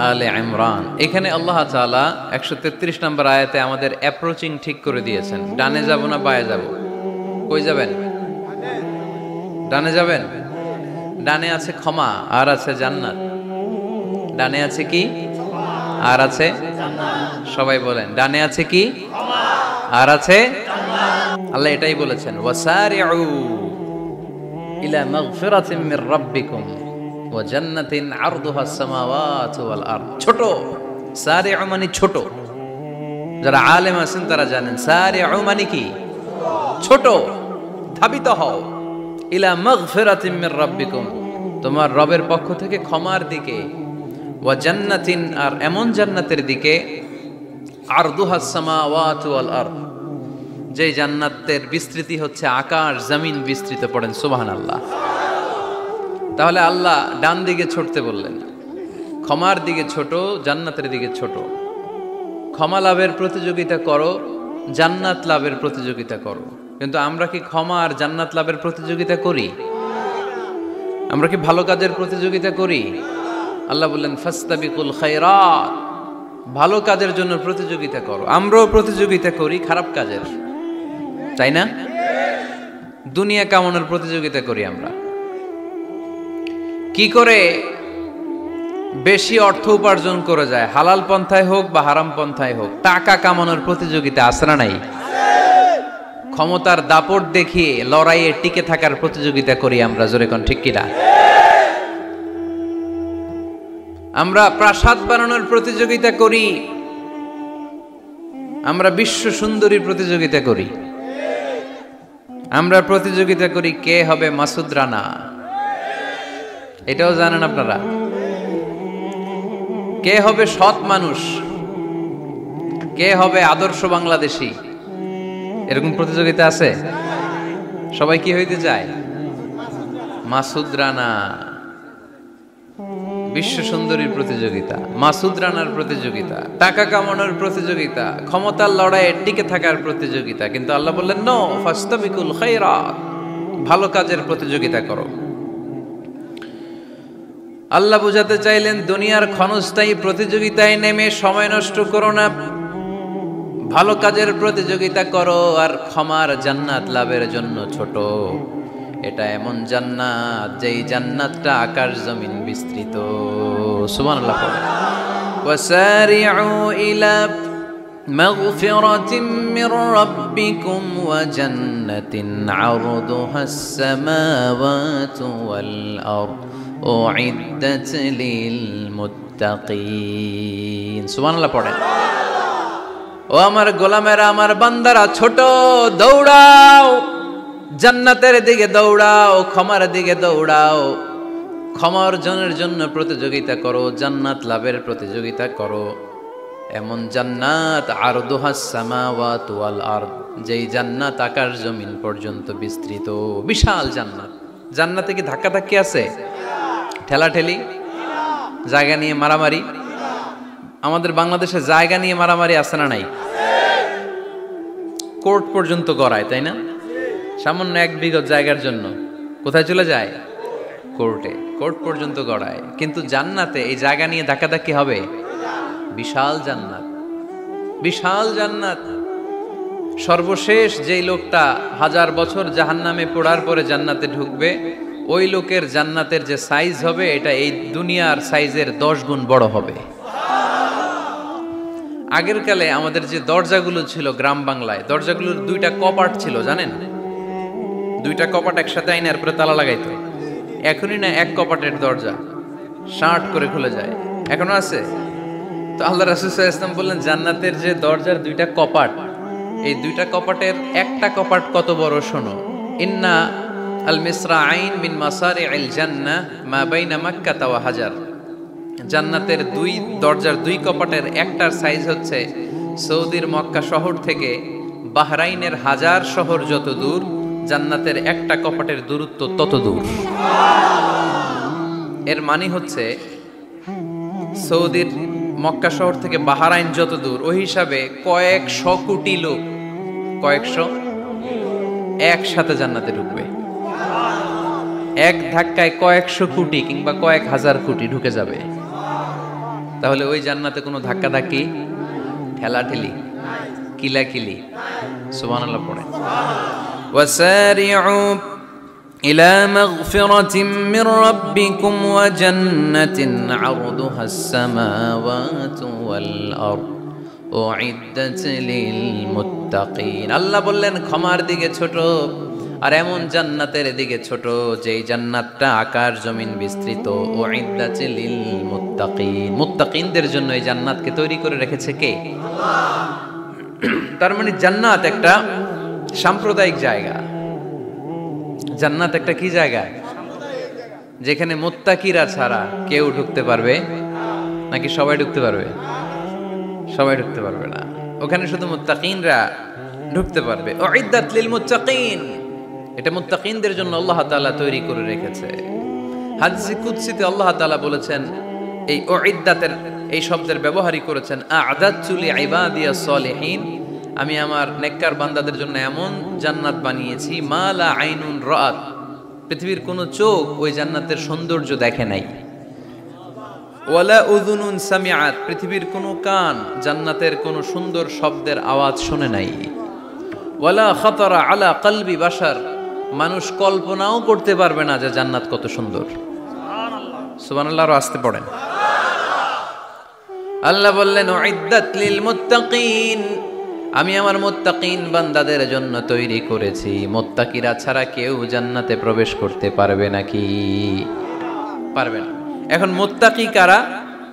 আলে ইমরান। এখানে আল্লাহ তাআলা 133 নম্বর আয়াতে আমাদের অ্যাপ্রোচিং ঠিক করে দিয়েছেন। ডানে যাব না বায়ে যাব? কই যাবেন? ডানে যাবেন। ডানে আছে ক্ষমা আর আছে জান্নাত। ডানে আছে কি? আর আছে জান্নাত। সবাই বলেন, ডানে আছে কি? ক্ষমা আর আছে জান্নাত। আল্লাহ এটাই বলেছেন, ওয়াসারিউ ইলা মাগফিরাতিন মির রাব্বিকুম ওয়া জান্নাতিন আরদুহা আস-সামাওয়াতু ওয়াল আরদ। ছোট, সারিউ মানে ছোট। যারা আলেম আছেন তারা জানেন সারিউ মানে কি? ছোট। ধাবিত হও ইলা মাগফিরাতিন মির রাব্বিকুম, তোমার রবের পক্ষ থেকে ক্ষমার দিকে, ওয়া জান্নাতিন আর এমন জান্নাতের দিকে, আরদুহা আস-সামাওয়াতু ওয়াল আরদ, যে জান্নাতের বিস্তৃতি হচ্ছে আকাশ জমিন বিস্তৃত। পড়েন সুবহানাল্লাহ। তাহলে আল্লাহ ডান দিকে ছুটতে বললেন, ক্ষমার দিকে ছোট, জান্নাতের দিকে ছোট। ক্ষমা লাভের প্রতিযোগিতা করো, জান্নাত লাভের প্রতিযোগিতা করো। কিন্তু আমরা কি ক্ষমা আর জান্নাত লাভের প্রতিযোগিতা করি? আমরা কি ভালো কাজের প্রতিযোগিতা করি? আল্লাহ বললেন ফাস্তাবিকুল খায়রাত, ভালো কাজের জন্য প্রতিযোগিতা করো। আমরাও প্রতিযোগিতা করি খারাপ কাজের, তাই না? দুনিয়া কামানোর প্রতিযোগিতা করি আমরা। কি করে বেশি অর্থ উপার্জন করা যায়, হালাল পন্থায় হোক বা হারাম পন্থায় হোক, টাকা কামানোর প্রতিযোগিতা আছে না নাই? ক্ষমতার দাপট দেখিয়ে লড়াইয়ে টিকে থাকার প্রতিযোগিতা করি আমরা, জোরে কোন ঠিক কিনা? আমরা প্রাসাদ বানানোর প্রতিযোগিতা করি, আমরা বিশ্ব সুন্দরীর প্রতিযোগিতা করি, আমরা প্রতিযোগিতা করি কে হবে মাসুদ রানা। এটাও জানেন আপনারা? কে হবে সৎ মানুষ, কে হবে আদর্শ বাংলাদেশী, এরকম প্রতিযোগিতা আছে। সবাই কি হইতে চায়? মাসুদ রানা। বিশ্ব সুন্দরীর প্রতিযোগিতা, মাসুদ রানার প্রতিযোগিতা, টাকা কামানোর প্রতিযোগিতা, ক্ষমতার লড়াইয়ে টিকে থাকার প্রতিযোগিতা। কিন্তু আল্লাহ বললেন নো, ফাস্তাবিকুল খায়রাত, ভালো কাজের প্রতিযোগিতা করো। আল্লাহ বুঝাতে চাইলেন দুনিয়ার ক্ষণস্থায়ী প্রতিযোগিতায় নেমে সময় নষ্ট করো না, ভালো কাজের প্রতিযোগিতা করো। আর ক্ষমার জান্নাত লাভের জন্য ছোট। এটা এমন জান্নাত যেই জান্নাতটা আকাশ জমিন বিস্তৃত। সুবহানাল্লাহ। ওয়াসারিউ ইলা মাগফিরাতিন মির রাব্বিকুম ওয়া জান্নাতিন আরদুহাস সামাওয়াতু ওয়াল আরদ উইদ্দাত লিল মুত্তাকিন। সুবহানাল্লাহ পড়েন। ও আমার গোলামেরা, আমার বান্দারা, ছোট, দৌড়াও, জান্নাতের দিকে দৌড়াও, ক্ষমার দিকে দৌড়াও। ক্ষমা অর্জনের জন্য প্রতিযোগিতা করো, জান্নাত লাভের প্রতিযোগিতা করো। এমন জান্নাত আরদুহাস সামাওয়াতু ওয়াল আরদ, যেই জান্নাত আকাশ জমিন পর্যন্ত বিস্তৃত। বিশাল জান্নাত। জান্নাতে কি ধাক্কাধাক্কি আছে? ঠেলাঠেলি? জায়গা নিয়ে মারামারি? আমাদের বাংলাদেশে জায়গা নিয়ে মারামারি আছে না নাই? কোর্ট পর্যন্ত গড়ায়, তাই না? সামান্য 1 বিঘত জায়গার জন্য কোথায় চলে যায়? কোর্টে। কোর্ট পর্যন্ত গড়ায়। কিন্তু জান্নাতে এই জায়গা নিয়ে ধাক্কাধাক্কি হবে? বিশাল জান্নাত, বিশাল জান্নাত। সর্বশেষ যেই লোকটা 1000 বছর জাহান্নামে পোড়ার পরে জান্নাতে ঢুকবে, ওই লোকের জান্নাতের যে সাইজ হবে এটা এই দুনিয়ার সাইজের 10 গুণ বড় হবে। আগের কালে আমাদের যে দরজাগুলো ছিল গ্রাম বাংলায়, দরজাগুলোর 2টা কপাট ছিল, জানেন? 2টা কপাট একসাথে আইনার পরে তালা লাগাইতো। এখনই না 1 কপাটের দরজা শার্ট করে খুলে যায়। এখনো আছে? তো আল্লাহ রাসূল সাল্লাল্লাহু আলাইহি ওয়াসাল্লাম বললেন জান্নাতের যে দরজার 2টা কপাট, এই 2টা কপাটের একটা কপাট কত বড় শোনো। ইন্না আল মিসরাআইন মিন মাসারি'আল জান্নাহ মা বাইনা মাক্কাহ ওয়া হাজার। জান্নাতের 2 দরজার 2 কপাটের একটার সাইজ হচ্ছে সৌদির মক্কা শহর থেকে বাহরাইনের হাজার শহর যত দূর, জান্নাতের একটা কপাটের দূরত্ব তত দূর। এর মানে হচ্ছে সৌদির মক্কা শহর থেকে বাহরাইন যত দূর, ওই হিসাবে কয়েকশো কোটি লোক, কয়েকশো একসাথে জান্নাতে ঢুকবে। এক ধাক্কায় কয়েকশো কোটি কিংবা কয়েক হাজার কোটি ঢুকে যাবে। তাহলে ওই জান্নাতে কোনো ধাক্কাধাক্কি, ঠেলাঠেলি, কিলাকিলি, সুবহানাল্লাহ পড়ে। ওয়াসারিউ ইলা মাগফিরাতিম মির রাব্বিকুম ওয়া জান্নাতিন আরদুহাস সামাওয়াতু ওয়াল আরদ উইদ্দাত লিল মুত্তাকিন। আল্লাহ বললেন ক্ষমার দিকে ছোট, আর এমন জান্নাতের দিকে ছোট যেই জান্নাতটা আকাশ জমিন বিস্তৃত। উইদ্দাত লিল মুত্তাকিন, মুত্তাকিনদের জন্য এই জান্নাতকে তৈরি করে রেখেছে কে? তার মানে জান্নাত একটা সাম্প্রদায়িক জায়গা। জান্নাত একটা কি জায়গা? যেখানে মুত্তাকিরা ছাড়া কেউ ঢুকতে পারবে নাকি সবাই ঢুকতে পারবে? সবাই ঢুকতে পারবে না, ওখানে শুধু মুত্তাকিনরা ঢুকতে পারবে। উইদ্দাত লিল মুত্তাকিন, এটা মুত্তাকিনদের জন্য আল্লাহ তাআলা তৈরি করে রেখেছে। হাদিসে কুদসিতে আল্লাহ তাআলা বলেছেন, এই উইদ্দাতের এই শব্দের ব্যবহারই করেছেন আ'দাতু লিইবাদিয়াস সালিহিন, আমি আমার নেককার বান্দাদের জন্য এমন জান্নাত বানিয়েছি মা লা আইনুন রাআত, পৃথিবীর কোনো চোখ ওই জান্নাতের সৌন্দর্য দেখে নাই। ওয়ালা উযুনুন সামিআত, পৃথিবীর কোনো কান জান্নাতের কোনো সুন্দর শব্দের আওয়াজ শুনে নাই। ওয়ালা খাতারা আলা কলবি বাশার, মানুষ কল্পনাও করতে পারবে না যে জান্নাত কত সুন্দর। সুবহানাল্লাহ, আর আসতে পড়েন। আল্লাহ বললেন উইদ্দাত লিল মুত্তাকিন, আমি আমার মুত্তাকিন বান্দাদের জন্য তৈরি করেছি। মুত্তাকিরা ছাড়া কেউ জান্নাতে প্রবেশ করতে পারবে নাকি? পারবে না। এখন মুত্তাকি কারা,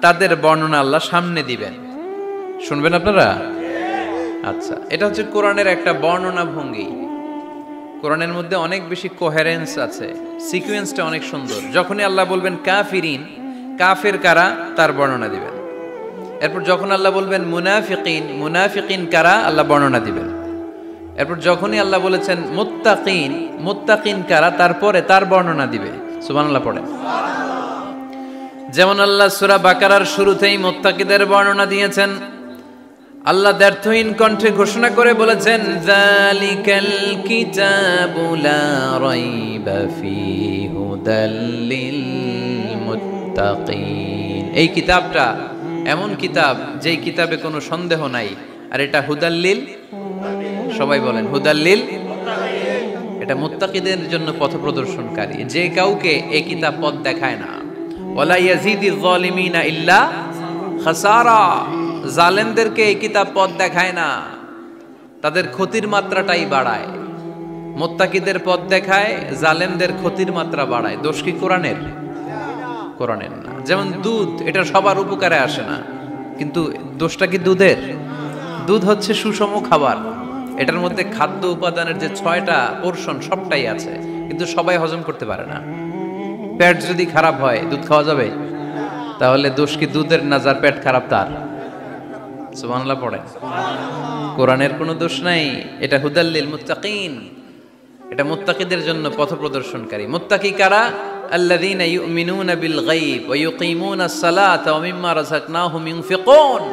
তাদের বর্ণনা আল্লাহ সামনে দিবেন, শুনবেন আপনারা? আচ্ছা, এটা হচ্ছে কোরআনের একটা বর্ণনা ভঙ্গি। কোরআনের মধ্যে অনেক বেশি কোহেরেন্স আছে, সিকোয়েন্সটা অনেক সুন্দর। যখনই আল্লাহ বলবেন কাফিরিন, কাফের কারা, তার বর্ণনা দিবেন। এরপর যখন আল্লাহ বলবেন মুনাফিকিন, মুনাফিকিন কারা, আল্লাহ বর্ণনা দিবেন। এরপর যখনই আল্লাহ বলেছেন মুত্তাকিন, মুত্তাকিন কারা, তারপরে তার বর্ণনা দিবে। সুবহানাল্লাহ পড়েন। যেমন আল্লাহ সূরা বাকারার শুরুতেই মুত্তাকিদের বর্ণনা দিয়েছেন। আল্লাহ দ্ব্যর্থহীন কণ্ঠে ঘোষণা করে বলেছেন যালিকাল কিতাবু লা রাইবা ফীহি হুদাল লিল মুত্তাকিন, এই কিতাবটা এমন কিতাব যেই কিতাবে কোনো সন্দেহ নাই, আর এটা হুদাল্লিল, সবাই বলেন হুদাল্লিল, এটা মুত্তাকিদের জন্য পথ প্রদর্শনকারী। যে কাউকে এই কিতাব পথ দেখায় না। ওয়ালা ইয়াজিদিজ যালিমিনা ইল্লা খাসারা, জালেমদেরকে এই কিতাব পথ দেখায় না, তাদের ক্ষতির মাত্রাটাই বাড়ায়। মুত্তাকিদের পথ দেখায়, জালেমদের ক্ষতির মাত্রা বাড়ায়। দোষ কি কোরআনের? কোরআনের না। যেমন দুধ, এটা সবার উপকারে আসে না, কিন্তু দোষটা কি দুধের? দুধ হচ্ছে সুষম খাবার, এটার মধ্যে খাদ্য উপাদানের যে 6টা পোরশন সবটাই আছে, কিন্তু সবাই হজম করতে পারে না। পেট যদি খারাপ হয় দুধ খাওয়া যাবে? তাহলে দোষ কি দুধের না যার পেট খারাপ তার? সুবহানাল্লাহ পড়ে। কোরআনের কোনো দোষ নাই, এটা হুদাল্লিল মুত্তাকিন, এটা মুত্তাকিদের জন্য পথ প্রদর্শনকারী। মুত্তাকি কারা? আল্লাযীনা ইউমিনুনা বিল গায়ব ওয়া ইউকিমুনাস সালাতা ওয়া মিম্মা রাযাকনাহুম ইউনফিকুন।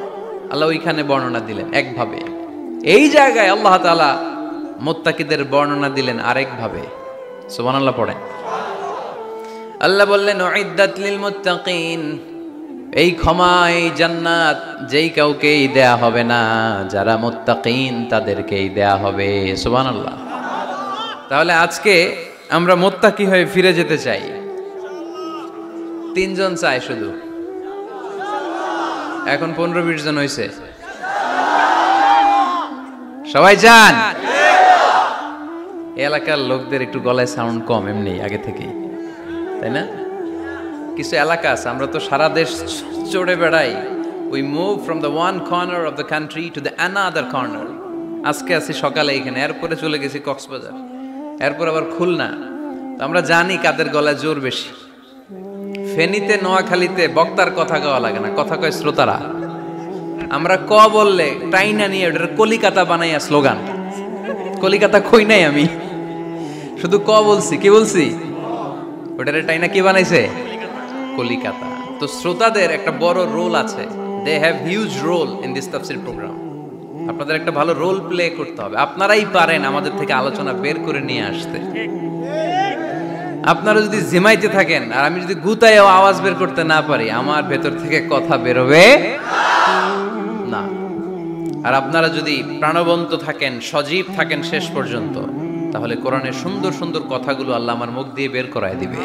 আল্লাহ ওইখানে বর্ণনা দিলেন একভাবে, এই জায়গায় আল্লাহ তাআলা মুত্তাকিদের বর্ণনা দিলেন আরেকভাবে। সুবহানাল্লাহ পড়েন। আল্লাহ বললেন উইদ্দাত লিল মুত্তাকিন, এই ক্ষমা, এই জান্নাত যেই কাউকেই দেয়া হবে না, যারা মুত্তাকিন তাদেরকেই দেয়া হবে। সুবহানাল্লাহ। তাহলে আজকে আমরা মুত্তাকি হয়ে ফিরে যেতে চাই। 3 জন চাই শুধু, এখন 15-20 জন হয়েছে। সবাই চান? এলাকার লোকদের একটু গলায় সাউন্ড কম এমনি আগে থেকেই, তাই না? কিছু এলাকা আছে, আমরা তো সারা দেশ চড়ে বেড়াই। We move from the one corner of the country to the another corner. আজকে আছি সকালে এখানে, এরপরে চলে গেছি কক্সবাজার, এরপর আবার খুলনা। তো আমরা জানি কাদের গলায় জোর বেশি। ফেনীতে, নোয়াখালীতে বক্তার কথা গাওয়া লাগে না, কথা কয় শ্রোতারা। আমরা ক বললে টাইনা নিয়ে ওটার কলিকাতা বানাইয়া স্লোগান। কলিকাতা কই নাই আমি, শুধু ক বলছি। কি বলছি? ওটারে টাইনা কি বানাইছে? কলিকাতা। তো শ্রোতাদের একটা বড় রোল আছে, they have huge role in this তাফসীর প্রোগ্রাম। আপনাদের একটা ভালো রোল প্লে করতে হবে। আপনারাই পারেন আমাদের থেকে আলোচনা বের করে নিয়ে আসতে। আপনারা যদি জিমাইতে থাকেন আর আমি যদি গুতায়ও আওয়াজ বের করতে না পারি, আমার ভেতর থেকে কথা বেরোবে না। আর আপনারা যদি প্রাণবন্ত থাকেন, সজীব থাকেন শেষ পর্যন্ত, তাহলে কোরআনের সুন্দর সুন্দর কথাগুলো আল্লাহ আমার মুখ দিয়ে বের করায় দিবে।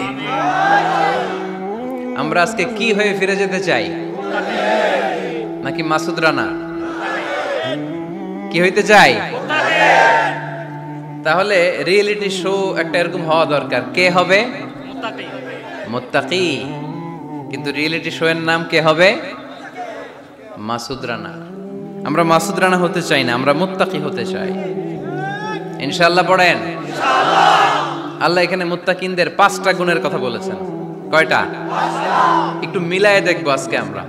আমরা আজকে কি হয়ে ফিরে যেতে চাই? নাকি মাসুদ রানা? কি হইতে চাই? তাহলে রিয়েলিটি শো একটা এরকম হওয়া দরকার। কে হবে? মুত্তাকি। কিন্তু রিয়েলিটি শো এর নাম কে হবে? মাসুদ রানা। আমরা মাসুদ রানা হতে চাই না, আমরা মুত্তাকি হতে চাই। ইনশাআল্লাহ পড়েন। আল্লাহ এখানে মুত্তাকিনদের 5টা গুণের কথা বলেছেন। কয়টা? একটু মিলায়ে দেখবো আজকে আমরা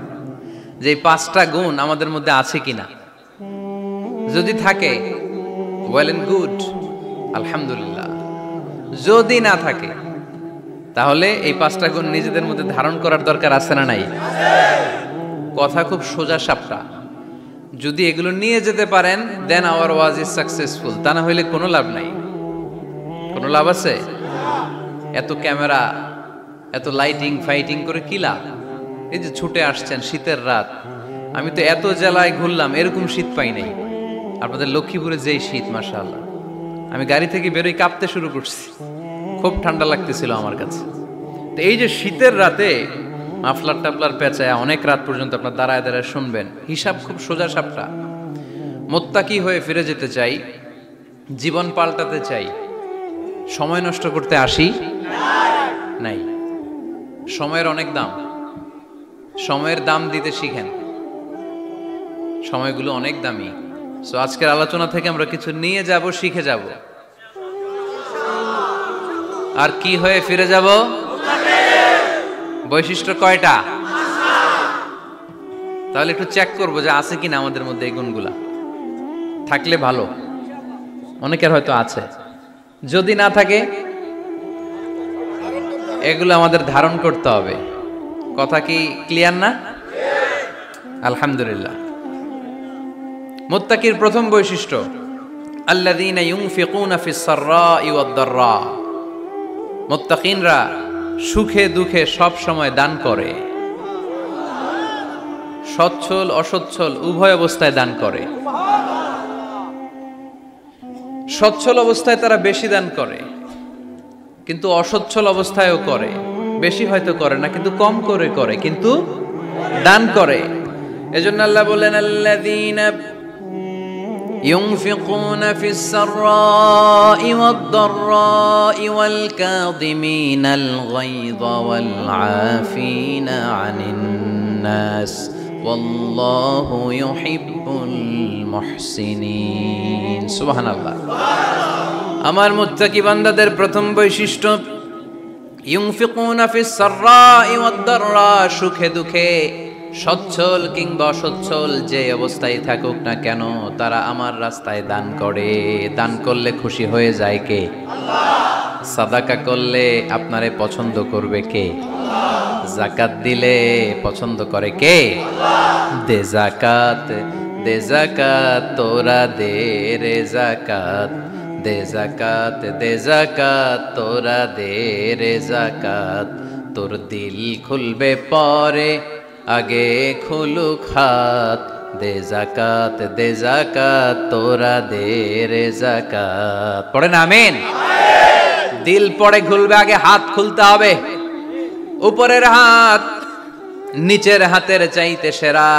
যে এই 5টা গুণ আমাদের মধ্যে আছে কিনা। যদি থাকে ওয়েল এন্ড গুড, আলহামদুলিল্লাহ। যদি না থাকে তাহলে এই 5টা গুণ নিজেদের মধ্যে ধারণ করার দরকার আছে না নাই? কথা খুব সোজা সাপটা। যদি এগুলো নিয়ে যেতে পারেন দেন আওয়ার ওয়াজ ইজ সাকসেসফুল। তা না হইলে কোনো লাভ নাই। কোনো লাভ আছে? এত ক্যামেরা, এত লাইটিং ফাইটিং করে কি লাভ? এই যে ছুটে আসছেন শীতের রাত, আমি তো এত জেলায় ঘুরলাম, এরকম শীত পাই নাই। আপনাদের লক্ষ্মীপুরে যেই শীত, মাশাআল্লাহ, আমি গাড়ি থেকে বেরোই কাঁপতে শুরু করছি, খুব ঠান্ডা লাগতেছিল আমার কাছে। তো এই যে শীতের রাতে মাফলার টাফলার পেঁচায় অনেক রাত পর্যন্ত আপনার দাঁড়ায় দাঁড়ায় শুনবেন, হিসাব খুব সোজা সাপটা। মুত্তাকি হয়ে ফিরে যেতে চাই, জীবন পাল্টাতে চাই, সময় নষ্ট করতে আসি নাই। সময়ের অনেক দাম, সময়ের দাম দিতে শিখেন। সময়গুলো অনেক দামি। সো আজকের আলোচনা থেকে আমরা কিছু নিয়ে যাব, শিখে যাব। আর কি হয়ে ফিরে যাব? বৈশিষ্ট্য কয়টা? তাহলে একটু চেক করবো যে আছে কিনা আমাদের মধ্যে এই গুণগুলা। থাকলে ভালো, অনেকের হয়তো আছে। যদি না থাকে এগুলো আমাদের ধারণ করতে হবে। কথা কি ক্লিয়ার না? আলহামদুলিল্লাহ। মুত্তাকির প্রথম বৈশিষ্ট্য আল্লাযীনা ইউনফিকুনা ফিস সাররাই ওয়াদ দাররা। মুত্তাকিনরা সুখে দুঃখে সব সময় দান করে, সচ্ছল অসচ্ছল উভয় অবস্থায় দান করে। সচ্ছল অবস্থায় তারা বেশি দান করে, কিন্তু অসচ্ছল অবস্থায়ও করে। বেশি হয়তো করে না, কিন্তু কম করে করে, কিন্তু দান করে। এজন্য আল্লাহ বলেন আল্লাযীনা ينفقون في السراء والضراء والكاظمين الغيظ والعافين عن الناس والله يحب المحسنين سبحان الله। আমার মুত্তাকি বান্দাদের প্রথম বৈশিষ্ট্য ইউনফিকুনা ফিস সাররাই ওয়াদ দাররা, সুখে দুঃখে সচ্ছল কিংবা অসচ্ছল যে অবস্থায় থাকুক না কেন তারা আমার রাস্তায় দান করে। দান করলে খুশি হয়ে যায় কে? আল্লাহ। সাদাকা করলে আপনারে পছন্দ করবে কে? আল্লাহ। যাকাত দিলে পছন্দ করে কে? আল্লাহ। দে যাকাত, দে যাকাত তোরা দে রে যাকাত, দে যাকাত, দে যাকাত তোরা দে রে যাকাত। তোর দিল খুলবে পরে আগে খুলুক হাত, দে যাকাত, দে যাকাত তোরা দে রে যাকাত। পড়েন আমিন। দিল পরে খুলবে, আগে হাত খুলতে হবে। উপরের হাত নিচের হাতের চাইতে সেরা।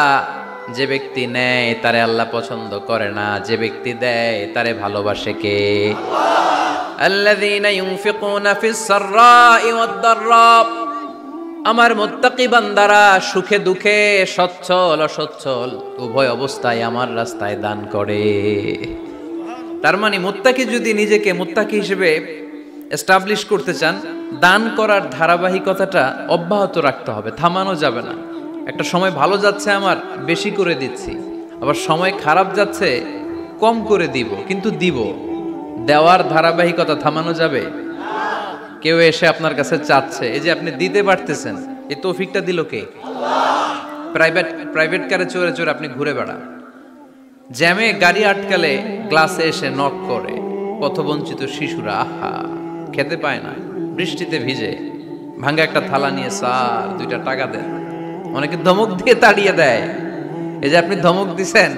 যে ব্যক্তি নেয় তারে আল্লাহ পছন্দ করে না, যে ব্যক্তি দেয় তারে ভালোবাসে কে? আল্লাহ। আল্লাযীনা ইউনফিকুনা ফিস সাররাই ওয়াদ দাররা। আমার মুত্তাকি বান্দারা সুখে দুঃখে সচ্ছল অসচ্ছল উভয় অবস্থায় আমার রাস্তায় দান করে। তার মানে মুত্তাকি যদি নিজেকে মুত্তাকি হিসেবে এস্টাবলিশ করতে চান, দান করার ধারাবাহিকতাটা অব্যাহত রাখতে হবে, থামানো যাবে না। একটা সময় ভালো যাচ্ছে আমার, বেশি করে দিচ্ছি, আবার সময় খারাপ যাচ্ছে, কম করে দিব, কিন্তু দিব। দেওয়ার ধারাবাহিকতা থামানো যাবে? কেউ এসে আপনার কাছে চাচ্ছে, এই যে আপনি দিতে পারতেছেন, এই তৌফিকটা দিল কে? আল্লাহ। প্রাইভেট কারে চড়ে চড়ে আপনি ঘুরে বেড়ান, জ্যামে গাড়ি আটকালে গ্লাসে এসে নক করে, পথবঞ্চিত শিশুরা আহা খেতে পায় না, বৃষ্টিতে ভিজে, ভাঙ্গা একটা থালা নিয়ে স্যার 2টা টাকা দেন। অনেকে ধমক দিয়ে তাড়িয়ে দেয়। এই যে আপনি ধমক দিছেন,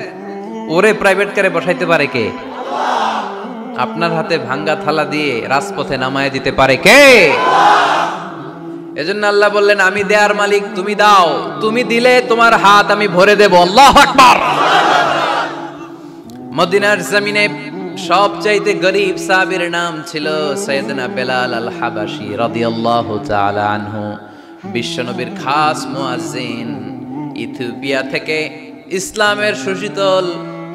ওরে প্রাইভেট কারে বসাইতে পারে কে? আপনার হাতে ভাঙ্গা থালা দিয়ে রাজপথে নামায় দিতে পারে কে? এজন্য আল্লাহ বললেন, আমি দেয়ার মালিক, তুমি দাও। তুমি দিলে তোমার হাত আমি ভরে দেব। আল্লাহু আকবার। মদিনার জমিনে সবচাইতে গরীব সাহাবীর নাম ছিল সাইয়েদনা বেলাল আল হাবাশী রাদিয়াল্লাহু তাআলা আনহু। বিশ্বনবীর খাস মুয়াজ্জিন। ইথিওপিয়া থেকে ইসলামের সুশীতল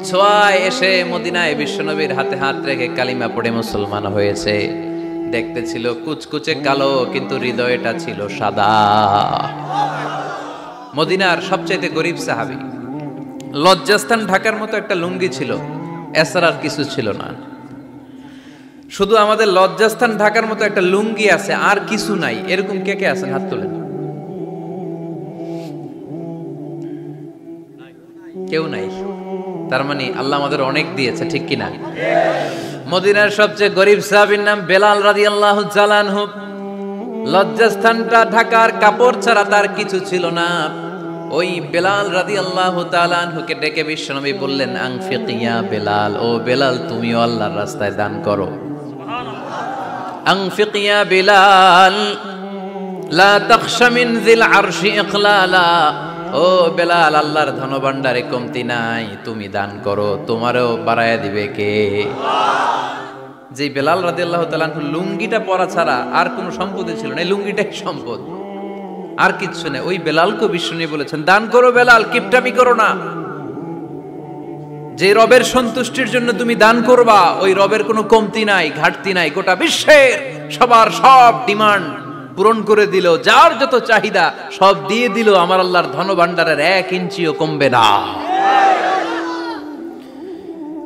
ছোঁয়ায় এসে মদিনায় বিশ্বনবীর হাতে হাত রেখে কালিমা পড়ে মুসলমান হয়েছে। দেখতে ছিল কুচকুচে কালো, কিন্তু হৃদয়টা ছিল সাদা। মদিনার সবচাইতে গরীব সাহাবী। লজ্জাস্থান ঢাকার মতো একটা লুঙ্গি ছিল, এছাড়া আর কিছু ছিল না। শুধু আমাদের লজ্জাস্থান ঢাকার মতো একটা লুঙ্গি আছে, আর কিছু নাই। এরকম কে কে আছেন? হাত তোলেন। কেউ নাই। তার মানে আল্লাহ আমাদের অনেক দিয়েছে, ঠিক কিনা? মদিনার সবচেয়ে গরীব সাহাবীর নাম বেলাল রাদিয়াল্লাহু তাআলা আনহু। লজ্জাস্থানটা ঢাকার কাপড় ছাড়া তার কিছু ছিল না। ওই বেলাল রাদিয়াল্লাহু তাআলা আনহুকে ডেকে বিশ্বনবী বললেন, আনফিক ইয়া বেলাল, ও বেলাল তুমিও আল্লাহর রাস্তায় দান করো। আনফিক ইয়া বেলাল লা তাখশা মিন যিল আরশি ইখলালা, ও বেলাল আল্লাহর ধনভাণ্ডারে কমতি নাই, তুমি দান করো, তোমারও বাড়ায়া দিবে কে? যে বেলাল রাদিয়াল্লাহু তাআলা আনহু লুঙ্গিটা পরা ছাড়া আর কোনো সম্পদই ছিল না, এই লুঙ্গিটাই সম্পদ, আর কিচ্ছু নেই। ওই বেলালকে বিষ্ণু বলেছেন, দান করো বেলাল, কিপটামি করো না। যে রবের সন্তুষ্টির জন্য তুমি দান করবা, ওই রবের কোনো কমতি নাই, ঘাটতি নাই। গোটা বিশ্বের সবার সব ডিমান্ড পূরণ করে দিল, যার যত চাহিদা সব দিয়ে দিল, আমার আল্লাহর ধনভাণ্ডারের 1 ইঞ্চিও কমবে না।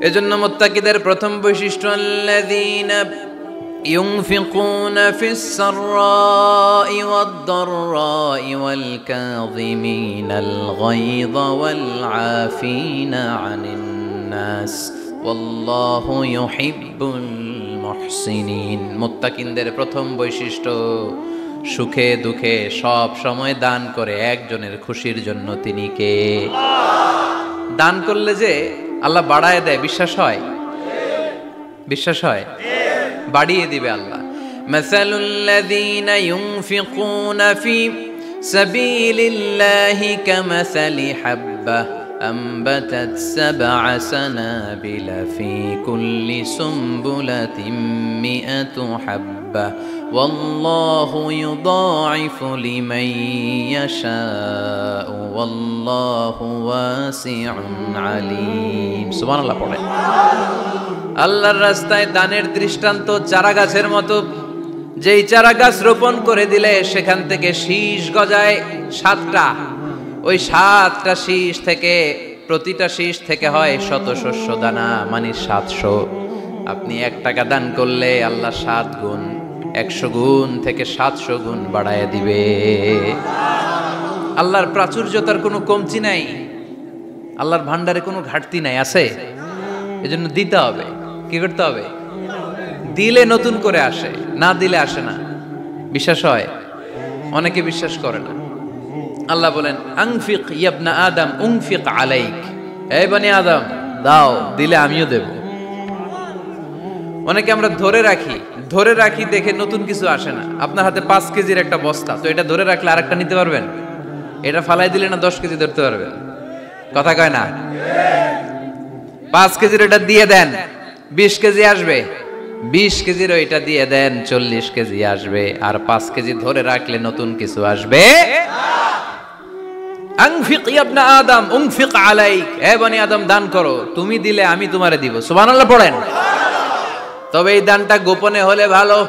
এজন্য মুত্তাকিদের প্রথম বৈশিষ্ট্য, আল্লাযীনা ইউনফিকুনা ফিস সাররাই ওয়াদ দাররাই ওয়াল কাযিমিনাল গায়যা ওয়াল আফিনা আনিন নাস ওয়াল্লাহু ইউহিব্বুল মুহসিনিন। মুত্তাকিনদের প্রথম বৈশিষ্ট্য, সুখে দুঃখে সব সময় দান করে একজনের খুশির জন্য। তিনি কে? দান করলে যে আল্লাহ বাড়ায় দেয়, বিশ্বাস হয়? বিশ্বাস হয়? বাড়িয়ে দিবে আল্লাহ। মাসালুল্লাযীনা ইউনফিকুনা ফি সাবিলিল্লাহি কামাসালি হাব্বাহ أنبتت 7 سنابل في كل سنبلة 100 حبة والله يضاعف لمن يشاء والله واسع عليم। সুবহানাল্লাহ পড়ে। আল্লাহর রাস্তায় দানের দৃষ্টান্ত চারা গাছের মতো। যেই চারা গাছ রোপণ করে দিলে সেখান থেকে শীষ গজায় 7টা। ওই 7টা শীষ থেকে, প্রতিটা শীষ থেকে হয় শত শস্য দানা, মানে 700। আপনি 1 টাকা দান করলে আল্লাহ 7 গুণ, 100 গুণ থেকে 700 গুণ বাড়ায় দিবে। আল্লাহর প্রাচুর্যতার কোনো কমতি নাই, আল্লাহর ভান্ডারে কোনো ঘাটতি নাই, আছে। এজন্য দিতে হবে। কি করতে হবে? দিলে নতুন করে আসে, না দিলে আসে না। বিশ্বাস হয়? অনেকে বিশ্বাস করে না। আল্লাহ বলেন, আনফিক ইয়া আদম উনফিক আলাইক, এই বনি আদম দাও, দিলে আমিও দেব। অনেকে আমরা ধরে রাখি দেখে নতুন কিছু আসে না। আপনার হাতে 5 কেজির একটা বস্তা, তো এটা ধরে রাখলে আরেকটা নিতে পারবেন? এটা ফালাই দিলে না 10 কেজি ধরতে পারবেন? কথা কয় না? 5 কেজির এটা দিয়ে দেন, 20 কেজি আসবে। 20 কেজির ওইটা দিয়ে দেন, 40 কেজি আসবে। আর 5 কেজি ধরে রাখলে নতুন কিছু আসবে। আনফিক ইয়া ইবনা আদম উনফিক আলাইক, হে বনি আদম দান করো, তুমি দিলে আমি তোমারে দিব। সুবহানাল্লাহ পড়েন। তবে এই দানটা গোপনে হলে ভালো।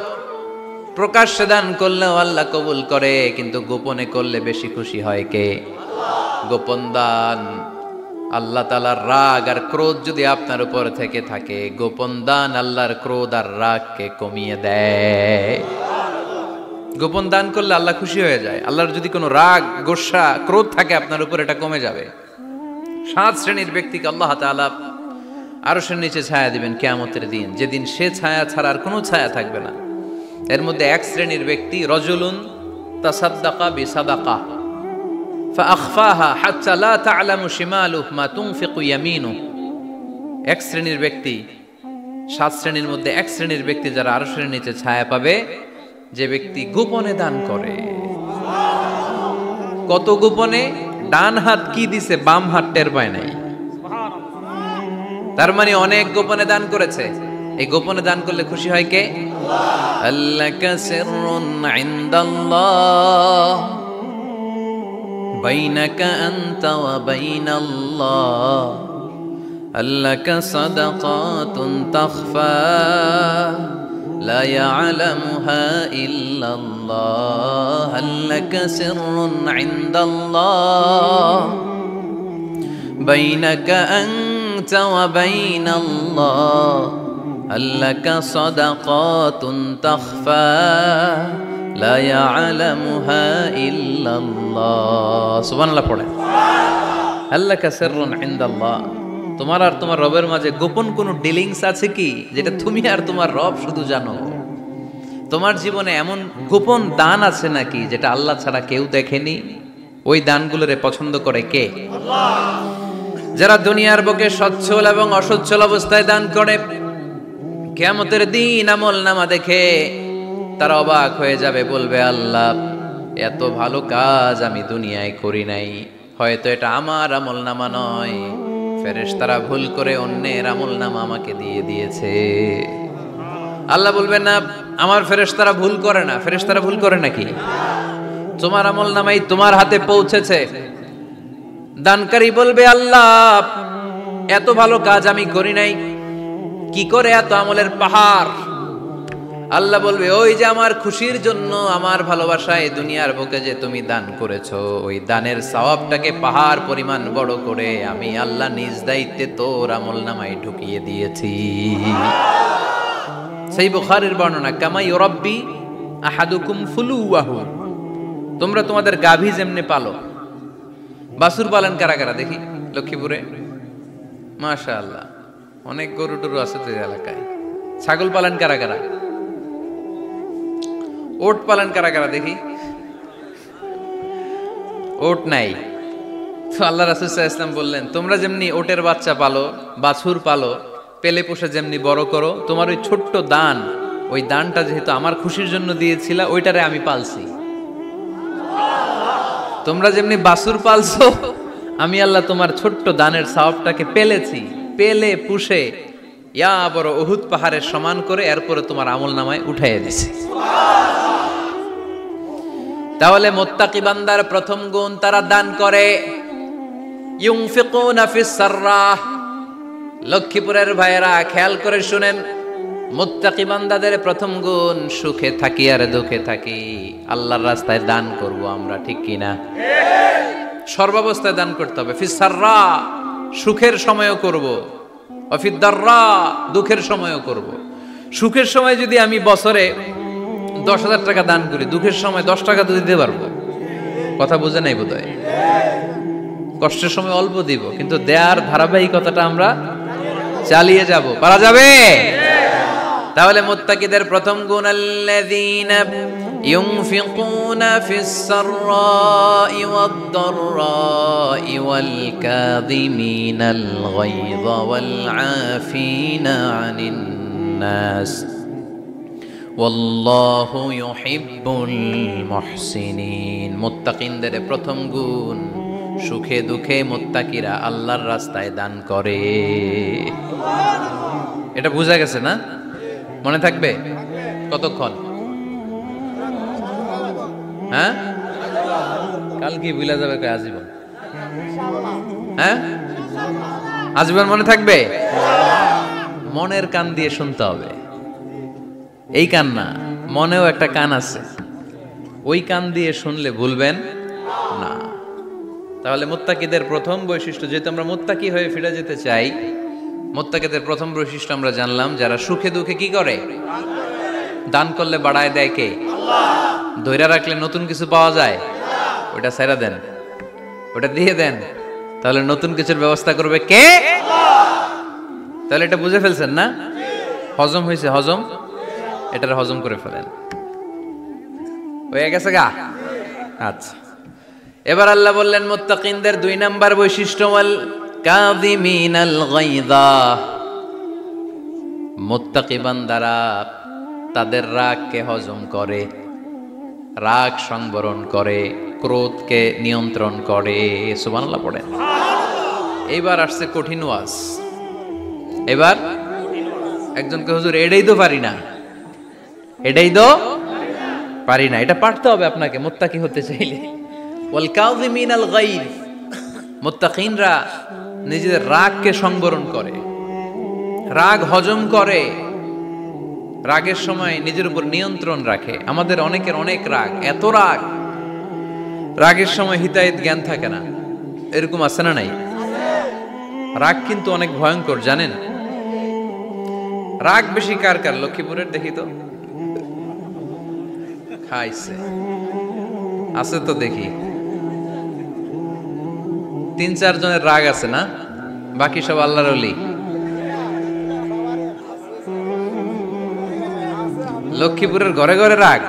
প্রকাশ্যে দান করলেও আল্লাহ কবুল করে, কিন্তু গোপনে করলে বেশি খুশি হয় কে? গোপন দান। আল্লাহ তাআলার রাগ আর ক্রোধ যদি আপনার উপর থেকে থাকে, গোপন দান আল্লাহর ক্রোধ আর রাগকে কমিয়ে দেয়। গোপন দান করলে আল্লাহ খুশি হয়ে যায়। আল্লাহর যদি কোনো রাগ, গোসা, ক্রোধ থাকে আপনার উপর, এটা কমে যাবে। 7 শ্রেণীর ব্যক্তিকে আল্লাহ তাআলা আরশের নিচে ছায়া দিবেন কিয়ামতের দিন, যেদিন সে ছায়া ছাড়া আর কোনো ছায়া থাকবে না। এর মধ্যে এক শ্রেণীর ব্যক্তি রজুলুন তাসাদ্দাকা বিসাদাকা ফাআখফাহা হাত্তা লা তা'লামু শিমালুহু মা তুনফিকু ইয়ামিনুহু। এক শ্রেণীর ব্যক্তি, 7 শ্রেণীর মধ্যে এক শ্রেণীর ব্যক্তি যারা আরশের নিচে ছায়া পাবে, যে ব্যক্তি গোপনে দান করে। কত গোপনে? ডান হাত কি দিছে বাম হাত টের পায় নাই। তার মানে অনেক গোপনে দান করেছে। এই গোপনে দান করলে খুশি হয় কে? আল্লাকা সিররুন ইনদাল্লাহ বাইনাকা আনতা ওয়া বাইনাল্লাহ আল্লাকা সাদাকাতুন তাখফা লা ইয়ালামুহা ইল্লাল্লাহ আল্লাকা সিররুন ইনদাল্লাহ বাইনাকা আনতা ওয়া বাইনাল্লাহ আল্লাকা সাদাকাতুন তাখফা লা ইয়ালামুহা ইল্লাল্লাহ। সুবহানাল্লাহ পড়ে। আল্লাকা সিররুন ইনদাল্লাহ, তোমার আর তোমার রবের মাঝে গোপন কোনো ডিলিংস আছে কি যেটা তুমি আর তোমার রব শুধু জানো? তোমার জীবনে এমন গোপন দান আছে নাকি যেটা আল্লাহ ছাড়া কেউ দেখেনি? ওই দানগুলোরে পছন্দ করে কে? আল্লাহ। যারা দুনিয়ার বুকে সচ্ছল এবং অসচ্ছল অবস্থায় দান করে, কিয়ামতের দিন আমলনামা দেখে তারা অবাক হয়ে যাবে, বলবে আল্লাহ এত ভালো কাজ আমি দুনিয়ায় করি নাই, হয়তো এটা আমার আমলনামা নয়, ফেরেশতারা ভুল করে অন্যের আমলনামা আমাকে দিয়ে দিয়েছে। আল্লাহ বলবেন না আমার ফেরেশতারা ভুল করে না। ফেরেশতারা ভুল করে নাকি? তোমার আমলনামাই তোমার হাতে পৌঁছেছে। দানকারী বলবে আল্লাহ এত ভালো কাজ আমি করি নাই, কি করে এত আমলের পাহাড়? আল্লাহ বলবে ওই যে আমার খুশির জন্য, আমার ভালোবাসায় দুনিয়ার বুকে যে তুমি দান করেছো, ওই দানের সওয়াবটাকে পাহাড় পরিমাণ বড় করে আমি আল্লাহ নিজ দায়িত্বে তোর আমলনামায় ঢুকিয়ে দিয়েছি। সেই বুখারীর বর্ণনা, কামা ইউরাব্বি আহাদুকুম ফুলুয়াহু, তোমরা তোমাদের গাভী যেমনে পালো। বাছুর পালন কারা কারা দেখি লক্ষ্মীপুরে? মাশাআল্লাহ, অনেক গরু টরু আছে তো এলাকায়। ছাগল পালন কারা কারা? ওট পালন কারা কারা দেখি? ওট নাই তো আল্লাহ রাসূল সাল্লাল্লাহু আলাইহি ওয়াসাল্লাম বললেন তোমরা যেমনি ওটের বাচ্চা পালো, বাছুর পালো, পেলে পোষে যেমনি বড় করো, তোমার ওই ছোট্ট দান, ওই দানটা যেহেতু আমার খুশির জন্য দিয়েছিলা, ওইটারে আমি পালছি। তোমরা যেমনি বাছুর পালছো, আমি আল্লাহ তোমার ছোট্ট দানের সওয়াবটাকে পেলেছি, পেলে পুষে ইয়া বড় উহুদ পাহাড়ের সমান করে এরপরে তোমার আমলনামায় উঠাইয়া দিছি। তাহলে মুত্তাকি বান্দার প্রথম গুণ, তারা দান করে। ইউনফিকুনা ফিস সাররাহ। লক্ষ্মীপুরের ভাইয়েরা খেয়াল করে শুনেন, মুত্তাকি বান্দাদের প্রথম গুণ, সুখে থাকি আর দুঃখে থাকি আল্লাহর রাস্তায় দান করব আমরা, ঠিক কি না? সর্বাবস্থায় দান করতে হবে। ফিস সাররা, সুখের সময়ও করব, অফিদ দাররা, দুঃখের সময়ও করব। সুখের সময় যদি আমি বছরে 10,000 টাকা দান করি, দুঃখের সময় 10 টাকা তো দিতে পারবো। কথা বুঝে নাই বোধহয়? কষ্টের সময় অল্প দিব, কিন্তু দেয়ার ধারাবাহিকতাটা আমরা চালিয়ে যাব। পারা যাবে? তাহলে মুত্তাকিদের প্রথম গুণ, আল্লাযীনা ইউনফিকুনা ফিস সাররাই ওয়াদ দাররাই ওয়াল কাযিমিনাল গায়যা ওয়াল আফিনা আনিন নাস ওয়াল্লাহু ইউহিব্বুল মুহসিনিন। মুত্তাকিনদের প্রথম গুণ, সুখে দুঃখে মুত্তাকিরা আল্লাহর রাস্তায় দান করে। এটা বোঝা গেছে না? মনে থাকবে কতক্ষণ? হ্যাঁ, কাল কি ভুলে যাবে আজীবন? হ্যাঁ, আজীবন মনে থাকবে? মনের কান দিয়ে শুনতে হবে। এই কান না, মনেও একটা কান আছে, ওই কান দিয়ে শুনলে ভুলবেন না। তাহলে মুত্তাকিদের প্রথম বৈশিষ্ট্য, যেহেতু আমরা মুত্তাকি হয়ে ফিরে যেতে চাই, মুত্তাকিদের প্রথম বৈশিষ্ট্য আমরা জানলাম, যারা সুখে দুঃখে কি করে? দান করলে বাড়ায় দেয় কে? আল্লাহ। ধৈর্য রাখলে নতুন কিছু পাওয়া যায়? ওটা ছেড়ে দেন, ওটা দিয়ে দেন, তাহলে নতুন কিছুর ব্যবস্থা করবে কে? আল্লাহ। তাহলে এটা বুঝে ফেলছেন না? হজম হয়েছে? হজম, এটার হজম করে ফেলেন। হয়ে গেছে গা? আচ্ছা, এবার আল্লাহ বললেন মুত্তাকিনদের 2 নাম্বার বৈশিষ্ট্য, ওয়াল কাযিমিনাল গায়যা। মুত্তাকি বান্দারা তাদের রাগকে হজম করে, রাগ সংবরণ করে, ক্রোধকে নিয়ন্ত্রণ করে। সুবহানাল্লাহ পড়েন। এইবার আসছে কঠিন ওয়াজ। এবার একজনকে হুজুর এটাই তো পারি না, এটাই তো পারি না, এটা পারতে হবে আপনাকে মুত্তাকি হতে চাইলে। ওয়াল কাযিমিনাল গায়য, মুত্তাকিনরা নিজেদের রাগকে সংবরণ করে, রাগ হজম করে, রাগের সময় নিজের উপর নিয়ন্ত্রণ রাখে। আমাদের অনেকের অনেক রাগ, এত রাগ, রাগের সময় হিতাহিত জ্ঞান থাকে না, এরকম আছে না নাই? রাগ কিন্তু অনেক ভয়ঙ্কর, জানেন? রাগ বেশি কার কার? লক্ষ্মীপুরের দেখি তো, খাইছে আছে তো দেখি, 3-4 জনের রাগ আছে না? বাকি সব আল্লাহর ওলি। লক্ষ্মীপুরের ঘরে ঘরে রাগ।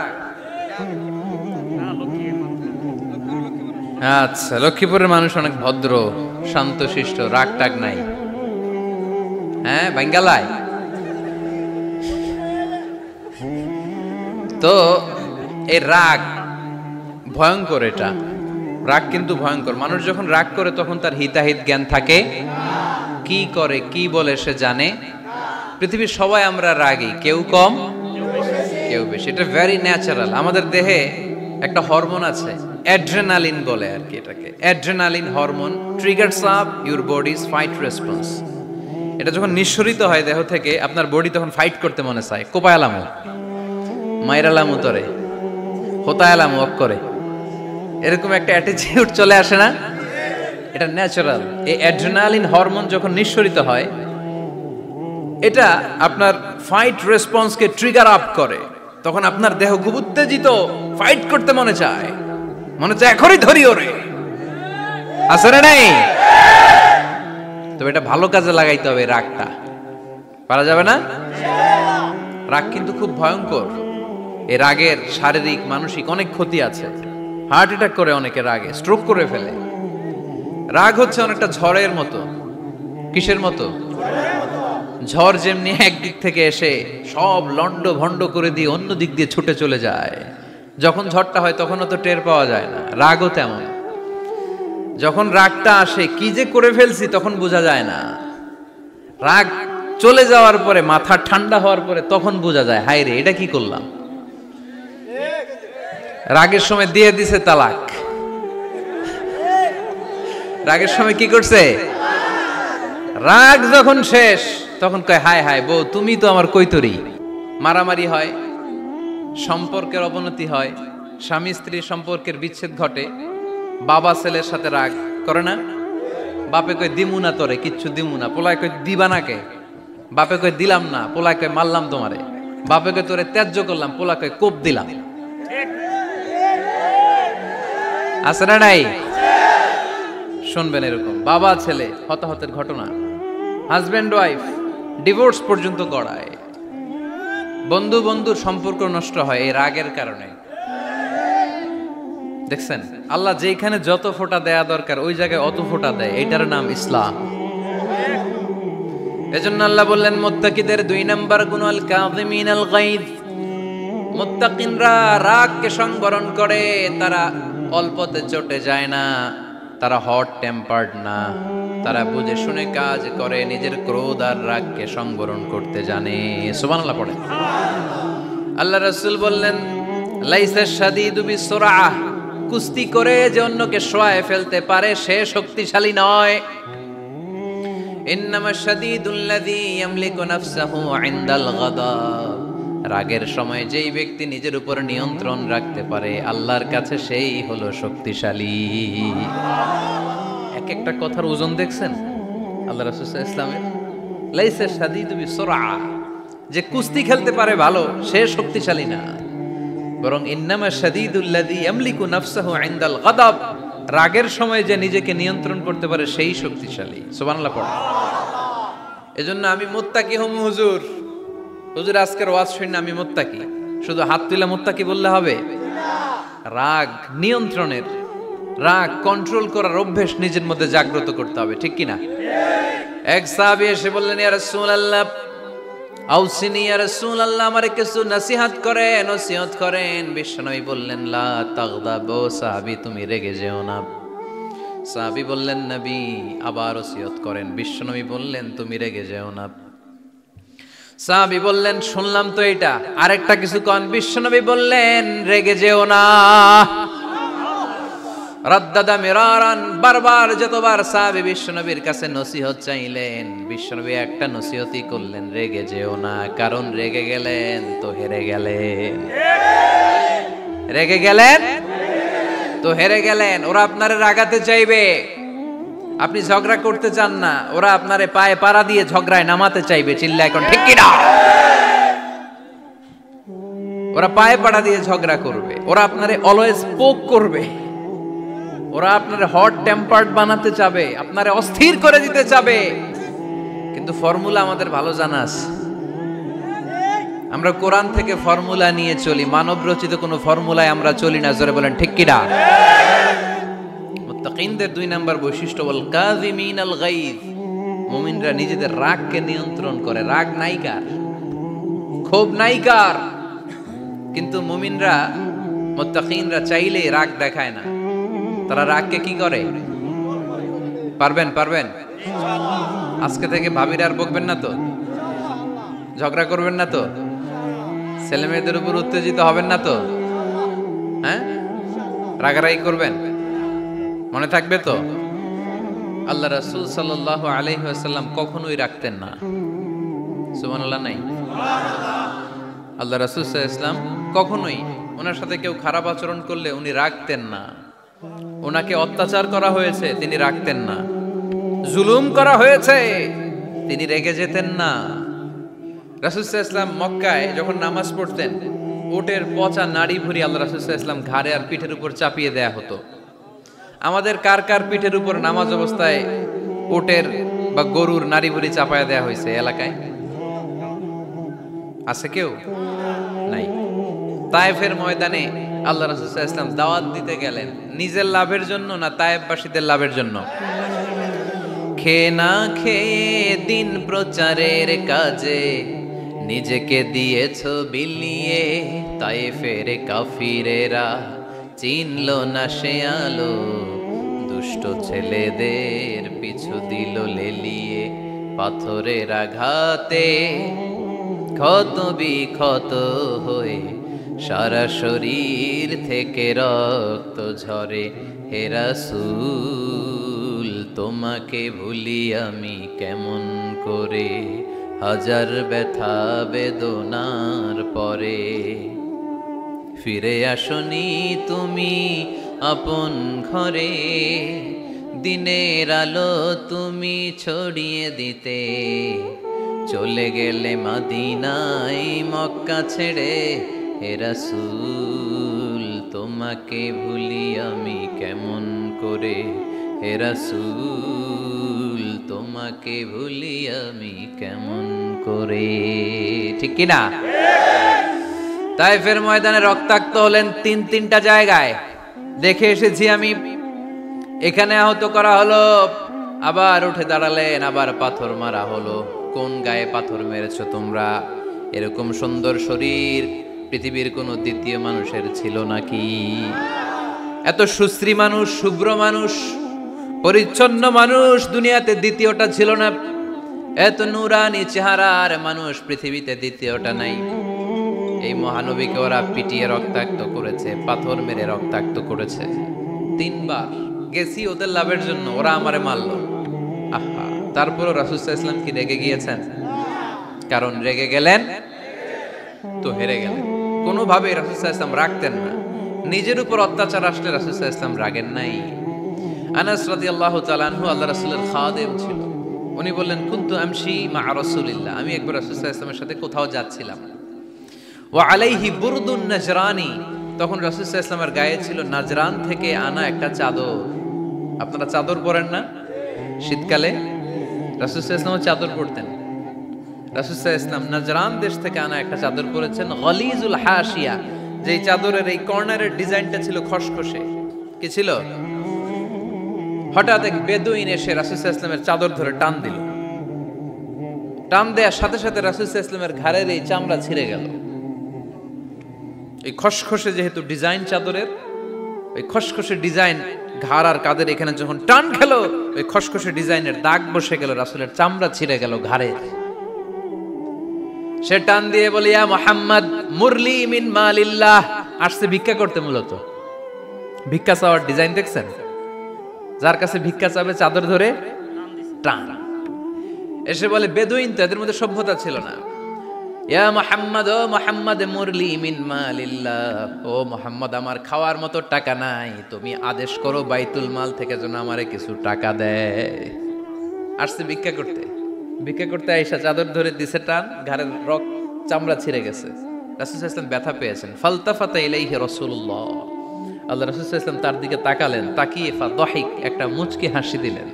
আচ্ছা, লক্ষ্মীপুরের মানুষ অনেক ভদ্র, শান্তশিষ্ট, রাগ টাগ নাই। হ্যাঁ, বাঙ্গালায় তো এই রাগ ভয়ঙ্কর। এটা রাগ কিন্তু ভয়ঙ্কর। মানুষ যখন রাগ করে তখন তার হিতাহিত জ্ঞান থাকে, কি করে কি বলে সে জানে। পৃথিবীর সবাই আমরা রাগী, কেউ কম কেউ বেশি, এটা ভেরি ন্যাচারাল। আমাদের দেহে একটা হরমোন আছে, অ্যাড্রেনালিন বলে আর কি এটাকে। Adrenaline hormone triggers up your bodies fight response. এটা যখন নিঃসরিত হয় দেহ থেকে, আপনার বডি তখন ফাইট করতে মনে চায়। কোপায়ালামো, মাইরালামো তরে, হোতায়ালামো অক করে, এরকম একটা অ্যাটিটিউড চলে আসে না? এটা ন্যাচারাল। এই অ্যাড্রেনালিন হরমোন যখন নিঃসরিত হয়, এটা আপনার ফাইট রেসপন্সকে ট্রিগার আপ করে। তখন আপনার দেহ খুব উত্তেজিত, ফাইট করতে মনে চায়, মনে চায় এখনই ধরি ওরে। আছে না নাই? তবে এটা ভালো কাজে লাগাইতে হবে। রাগটা পারা যাবে না। রাগ কিন্তু খুব ভয়ঙ্কর। এই রাগের শারীরিক মানসিক অনেক ক্ষতি আছে। হার্ট অ্যাটাক করে অনেকে রাগে, স্ট্রোক করে ফেলে। রাগ হচ্ছে অনেকটা ঝড়ের মতো। কিসের মতো? ঝড় যেমনি একদিক থেকে এসে সব লন্ড ভন্ড করে দিয়ে অন্য দিক দিয়ে ছুটে চলে যায়, যখন ঝড়টা হয় তখনও তো টের পাওয়া যায় না। রাগও তেমন। যখন রাগটা আসে, কি যে করে ফেলছি তখন বোঝা যায় না। রাগ চলে যাওয়ার পরে, মাথা ঠান্ডা হওয়ার পরে তখন বোঝা যায়, হায় রে এটা কি করলাম। রাগের সময় দিয়ে দিছে তালাক। রাগের সময় কি করছে? রাগ যখন শেষ তখন কয়, হায় হায় বউ তুমি তো আমার কৈতরি। মারামারি হয়, সম্পর্কের অবনতি হয়, স্বামী স্ত্রীর সম্পর্কের বিচ্ছেদ ঘটে। বাবা ছেলের সাথে রাগ করে না? বাপে কয় দিমু না তোরে, কিচ্ছু দিমু না। পোলায় কয় দিবা না কে? বাপে কয় দিলাম না। পোলায় কয় মারলাম তোমারে। বাপে কয় তোরে ত্যায্য করলাম। পোলা কয় কোপ দিলাম। আছে না নাই? শুনবেন এরকম বাবা ছেলে হতাহতের ঘটনা, হাজব্যান্ড ওয়াইফ ডিভোর্স পর্যন্ত গড়ায়, বন্ধু বন্ধুর সম্পর্ক নষ্ট হয় এই রাগের কারণে। দেখছেন, আল্লাহ যেখানে যত ফোঁটা দেয়া দরকার ওই জায়গায় অত ফোঁটা দেয়। এটার নাম ইসলাম। এজন্য আল্লাহ বললেন মুত্তাকিদের 2 নাম্বার গুণ, আল কাযিমিনাল গায়য। মুত্তাকিনরা রাগকে সংবরণ করে, তারা অল্পতে চটে যায় না, তারা হট টেম্পার্ড না, তারা বুঝে শুনে কাজ করে, নিজের ক্রোধ আর রাগকে সংবরণ করতে জানে। সুবহানাল্লাহ পড়ে। আল্লাহ রাসূল বললেন লাইসা শাদীদু বিসুরআহ, কুস্তি করে যে অন্যকে শোয়ায় ফেলতে পারে সে শক্তিশালী নয়। ইন্নামা শাদীদুল্লাযী ইয়ামলিকু নাফসাহু ইনদাল গাদাব, রাগের সময় যেই ব্যক্তি নিজের উপর নিয়ন্ত্রণ রাখতে পারে আল্লাহর কাছে সেই হলো শক্তিশালী। এক একটা কথার ওজন দেখছেন আল্লাহ রাসূল সাল্লাল্লাহু আলাইহি ওয়াসাল্লামের। লাইসা শাদীদু বিসুরআহ, যে কুস্তি খেলতে পারে ভালো সে শক্তিশালী না, বরং ইন্নামা শাদীদুল্লাযী ইয়ামলিকু নাফসাহু ইনদাল গাদাব, রাগের সময় যে নিজেকে নিয়ন্ত্রণ করতে পারে সেই শক্তিশালী। সুবহানাল্লাহ পড়ো। এজন্য আমি মুত্তাকি হম হুজুর। হুজুর আজকের ওয়াজ শুনে আমি মুত্তাকি, শুধু হাত তুলে মুত্তাকি বললে হবে? রাগ নিয়ন্ত্রণের, রাগ কন্ট্রোল করার অভ্যেস নিজের মধ্যে জাগ্রত করতে হবে, ঠিক কিনা? এক সাহাবী এসে বললেন, ইয়া রাসূলুল্লাহ আউসিনি, ইয়া রাসূলুল্লাহ আমারে কিছু নসিহত করেন। বিশ্বনবী বললেন, লা তাগদাব, সাহাবী তুমি রেগে যেও না। সাহাবী বললেন, নবী আবার ওসিয়ত করেন। বিশ্বনবী বললেন, তুমি রেগে যেও না। সাহাবী বললেন, শুনলাম তো এটা, আরেকটা কিছু কন। বিশ্বনবী বললেন, রেগে যেও না। রাদ্দাদা মিরারান, বারবার যতবার সাহাবী বিশ্বনবীর কাছে নসিহত চাইলেন, বিশ্বনবী একটা নসিহতই করলেন, রেগে যেও না। কারণ রেগে গেলেন তো হেরে গেলেন, রেগে গেলেন তো হেরে গেলেন। ওরা আপনারে রাগাতে চাইবে, আপনি ঝগড়া করতে চান না, ওরা আপনারে পায়ে পাড়া দিয়ে ঝগড়ায় নামাতে চাইবে। চিল্লা এখন, ঠিক কিনা? ওরা পায়ে পাড়া দিয়ে ঝগড়া করবে, ওরা আপনারে অলওয়েজ পোক করবে, ওরা আপনারে হট টেম্পার্ড বানাতে চাবে, আপনারে অস্থির করে দিতে চাবে। কিন্তু ফর্মুলা আমাদের ভালো জানা আছে। আমরা কোরআন থেকে ফর্মুলা নিয়ে চলি, মানব রচিত কোনো ফর্মুলায় আমরা চলি না। জোরে বলেন, ঠিক কিনা? মুত্তাকিনদের 2 নাম্বার বৈশিষ্ট্য, ওয়াল কাযিমিনাল গায়জ, মুমিনরা নিজেদের রাগকে নিয়ন্ত্রণ করে। রাগ নাইকার, ক্ষোভ নাইকার, কিন্তু মুমিনরা মুত্তাকিনরা চাইলে রাগ দেখায় না। তারা রাগকে কি করে? পারবেন আজকে থেকে ভাবির আর বকবেন না তো, ঝগড়া করবেন না তো, ছেলে মেয়েদের উপর উত্তেজিত হবেন না তো, হ্যাঁ? রাগারাগি করবেন, মনে থাকবে তো? আল্লাহ রাসূল সাল্লাল্লাহু আলাইহি ওয়াসাল্লাম কখনোই রাখতেন না। সুবহানাল্লাহ নাই? আল্লাহ রাসূল সাল্লাল্লাহু আলাইহি ওয়াসাল্লাম কখনোই, ওনার সাথে কেউ খারাপ আচরণ করলে উনি রাখতেন না। ওনাকে অত্যাচার করা হয়েছে, তিনি রাখতেন না। জুলুম করা হয়েছে, তিনি রেগে যেতেন না। রাসূল সাল্লাল্লাহু আলাইহি ওয়াসাল্লাম মক্কায় যখন নামাজ পড়তেন, উটের পচা নাড়ি ভুঁড়ি আল্লাহ রাসূল সাল্লাল্লাহু আলাইহি ওয়াসাল্লাম ঘাড়ে আর পিঠের উপর চাপিয়ে দেয়া হতো। আমাদের কার কার পিঠের উপর নামাজ অবস্থায় উটের বা গরুর নাড়ি ভুঁড়ি চাপায়া দেয়া হয়েছে এলাকায়? আছে কেউ? নাই। তায়েফের ময়দানে আল্লাহ রাসূল সাল্লাল্লাহু আলাইহি ওয়াসাল্লাম দাওয়াত দিতে গেলেন, নিজের লাভের জন্য না তায়েফবাসীদের লাভের জন্য? খেয়ে না খেয়ে দিন প্রচারের কাজে নিজেকে দিয়েছ বিলিয়ে, তায়েফের কাফিরেরা চিনল না সে আলো, দুষ্ট ছেলেদের পিছু দিল লেলিয়ে, পাথরের আঘাতে ক্ষত বিক্ষত হয়ে সারা শরীর থেকে রক্ত ঝরে। হে রাসূল তোমাকে ভুলি আমি কেমন করে, হাজার ব্যথা বেদনার পরে। ফিরে আসনি তুমি আপন ঘরে, দিনের আলো তুমি ছড়িয়ে দিতে, চলে গেলে মদিনায় মক্কা ছেড়ে। হে রাসূল তোমাকে ভুলি আমি কেমন করে, হে রাসূল তোমাকে ভুলি আমি কেমন করে, ঠিক কি না? তায়েফের ময়দানে রক্তাক্ত হলেন 3টা জায়গায়, দেখে এসেছি আমি। এখানে আহত করা হলো, আবার উঠে দাঁড়ালেন, আবার পাথর মারা হলো। কোন গায়ে পাথর মেরেছো তোমরা? এরকম সুন্দর শরীর পৃথিবীর কোন দ্বিতীয় মানুষের ছিল নাকি? এত সুশ্রী মানুষ, শুভ্র মানুষ, পরিচ্ছন্ন মানুষ দুনিয়াতে দ্বিতীয়টা ছিল না। এত নুরানি চেহারার মানুষ পৃথিবীতে দ্বিতীয়টা নাই। এই মহানবীকে ওরা পিটিয়ে রক্তাক্ত করেছে, পাথর মেরে রক্তাক্ত করেছে। 3 বার গেছি ওদের লাভের জন্য, ওরা আমারে মারলো। আহা, তারপরও রাসূল সাল্লাল্লাহু আলাইহি ওয়াসাল্লাম কি রেগে গিয়েছেন? কারণ রেগে গেলেন তো হেরে গেলেন। কোনোভাবে রাসূল সাল্লাল্লাহু আলাইহি ওয়াসাল্লাম রাখতেন না। নিজের উপর অত্যাচার আসলে রাসূল সাল্লাল্লাহু আলাইহি ওয়াসাল্লাম রাগেন নাই। আনাস রাদিয়াল্লাহু তাআলা আনহু আল্লাহ রাসূলের খাদেম ছিল। উনি বললেন, কুনতু আমশি মা রাসূলিল্লাহ, আমি একবার রাসূল সাল্লাল্লাহু আলাইহি ওয়াসাল্লামের সাথে কোথাও যাচ্ছিলাম। ওয়া আলাইহি বুরদুন নাজরানি, তখন রাসূল সাল্লাল্লাহু আলাইহি ওয়াসাল্লামের গায়ে ছিল নাজরান থেকে আনা একটা চাদর। আপনারা চাদর পরেন না শীতকালে? রাসূল সাল্লাল্লাহু আলাইহি ওয়াসাল্লাম চাদর পরতেন। রাসূল সাল্লাল্লাহু আলাইহি ওয়াসাল্লাম নাজরান দেশ থেকে আনা একটা চাদর পরেছেন, গলিজুল হাশিয়া, যে চাদরের এই কর্নারের ডিজাইনটা ছিল খসখসে, কি ছিল? হঠাৎ এক বেদুইন এসে রাসূল সাল্লাল্লাহু আলাইহি ওয়াসাল্লামের চাদর ধরে টান দিল। টান দেওয়ার সাথে সাথে রাসূল সাল্লাল্লাহু আলাইহি ওয়াসাল্লামের ঘাড়ের এই চামড়া ছিঁড়ে গেল। এই খসখসে যেহেতু ডিজাইন চাদরের, ওই খসখসে ডিজাইন ঘাড় আর কাদের এখানে যখন টান খেলো, ওই খসখসে ডিজাইনের দাগ বসে গেল, রাসূলের চামড়া ছিঁড়ে গেল ঘাড়ের। সে টান দিয়ে বলে, ইয়া মুহাম্মদ মুরলি মিন মালিল্লাহ। আসছে ভিক্ষা করতে, মূলত ভিক্ষা চাওয়ার ডিজাইন দেখছেন? যার কাছে ভিক্ষা চাবে চাদর ধরে টান। এসে বলে, বেদুইন তো, এদের মধ্যে সভ্যতা ছিল না। ইয়া মুহাম্মদ, ও মুহাম্মদ মুরলি মিন মালিল্লাহ, ও মুহাম্মদ আমার খাওয়ার মতো টাকা নাই, তুমি আদেশ করো বাইতুল মাল থেকে যেন আমারে কিছু টাকা দেয়। আসছে ভিক্ষা করতে, ভিক্ষা করতে আয়েশা চাদর ধরে দিছে টান, ঘাড়ের রক চামড়া ছিঁড়ে গেছে। রাসূল সাল্লাল্লাহু আলাইহি ওয়াসাল্লাম ব্যথা পেয়েছেন। ফালতাফাতা ইলাইহি রাসূলুল্লাহ, আল্লাহ রাসূল সাল্লাল্লাহু আলাইহি ওয়াসাল্লাম তার দিকে তাকালেন, তাকিয়ে ফাদাহিক, একটা মুচকি হাসি দিলেন।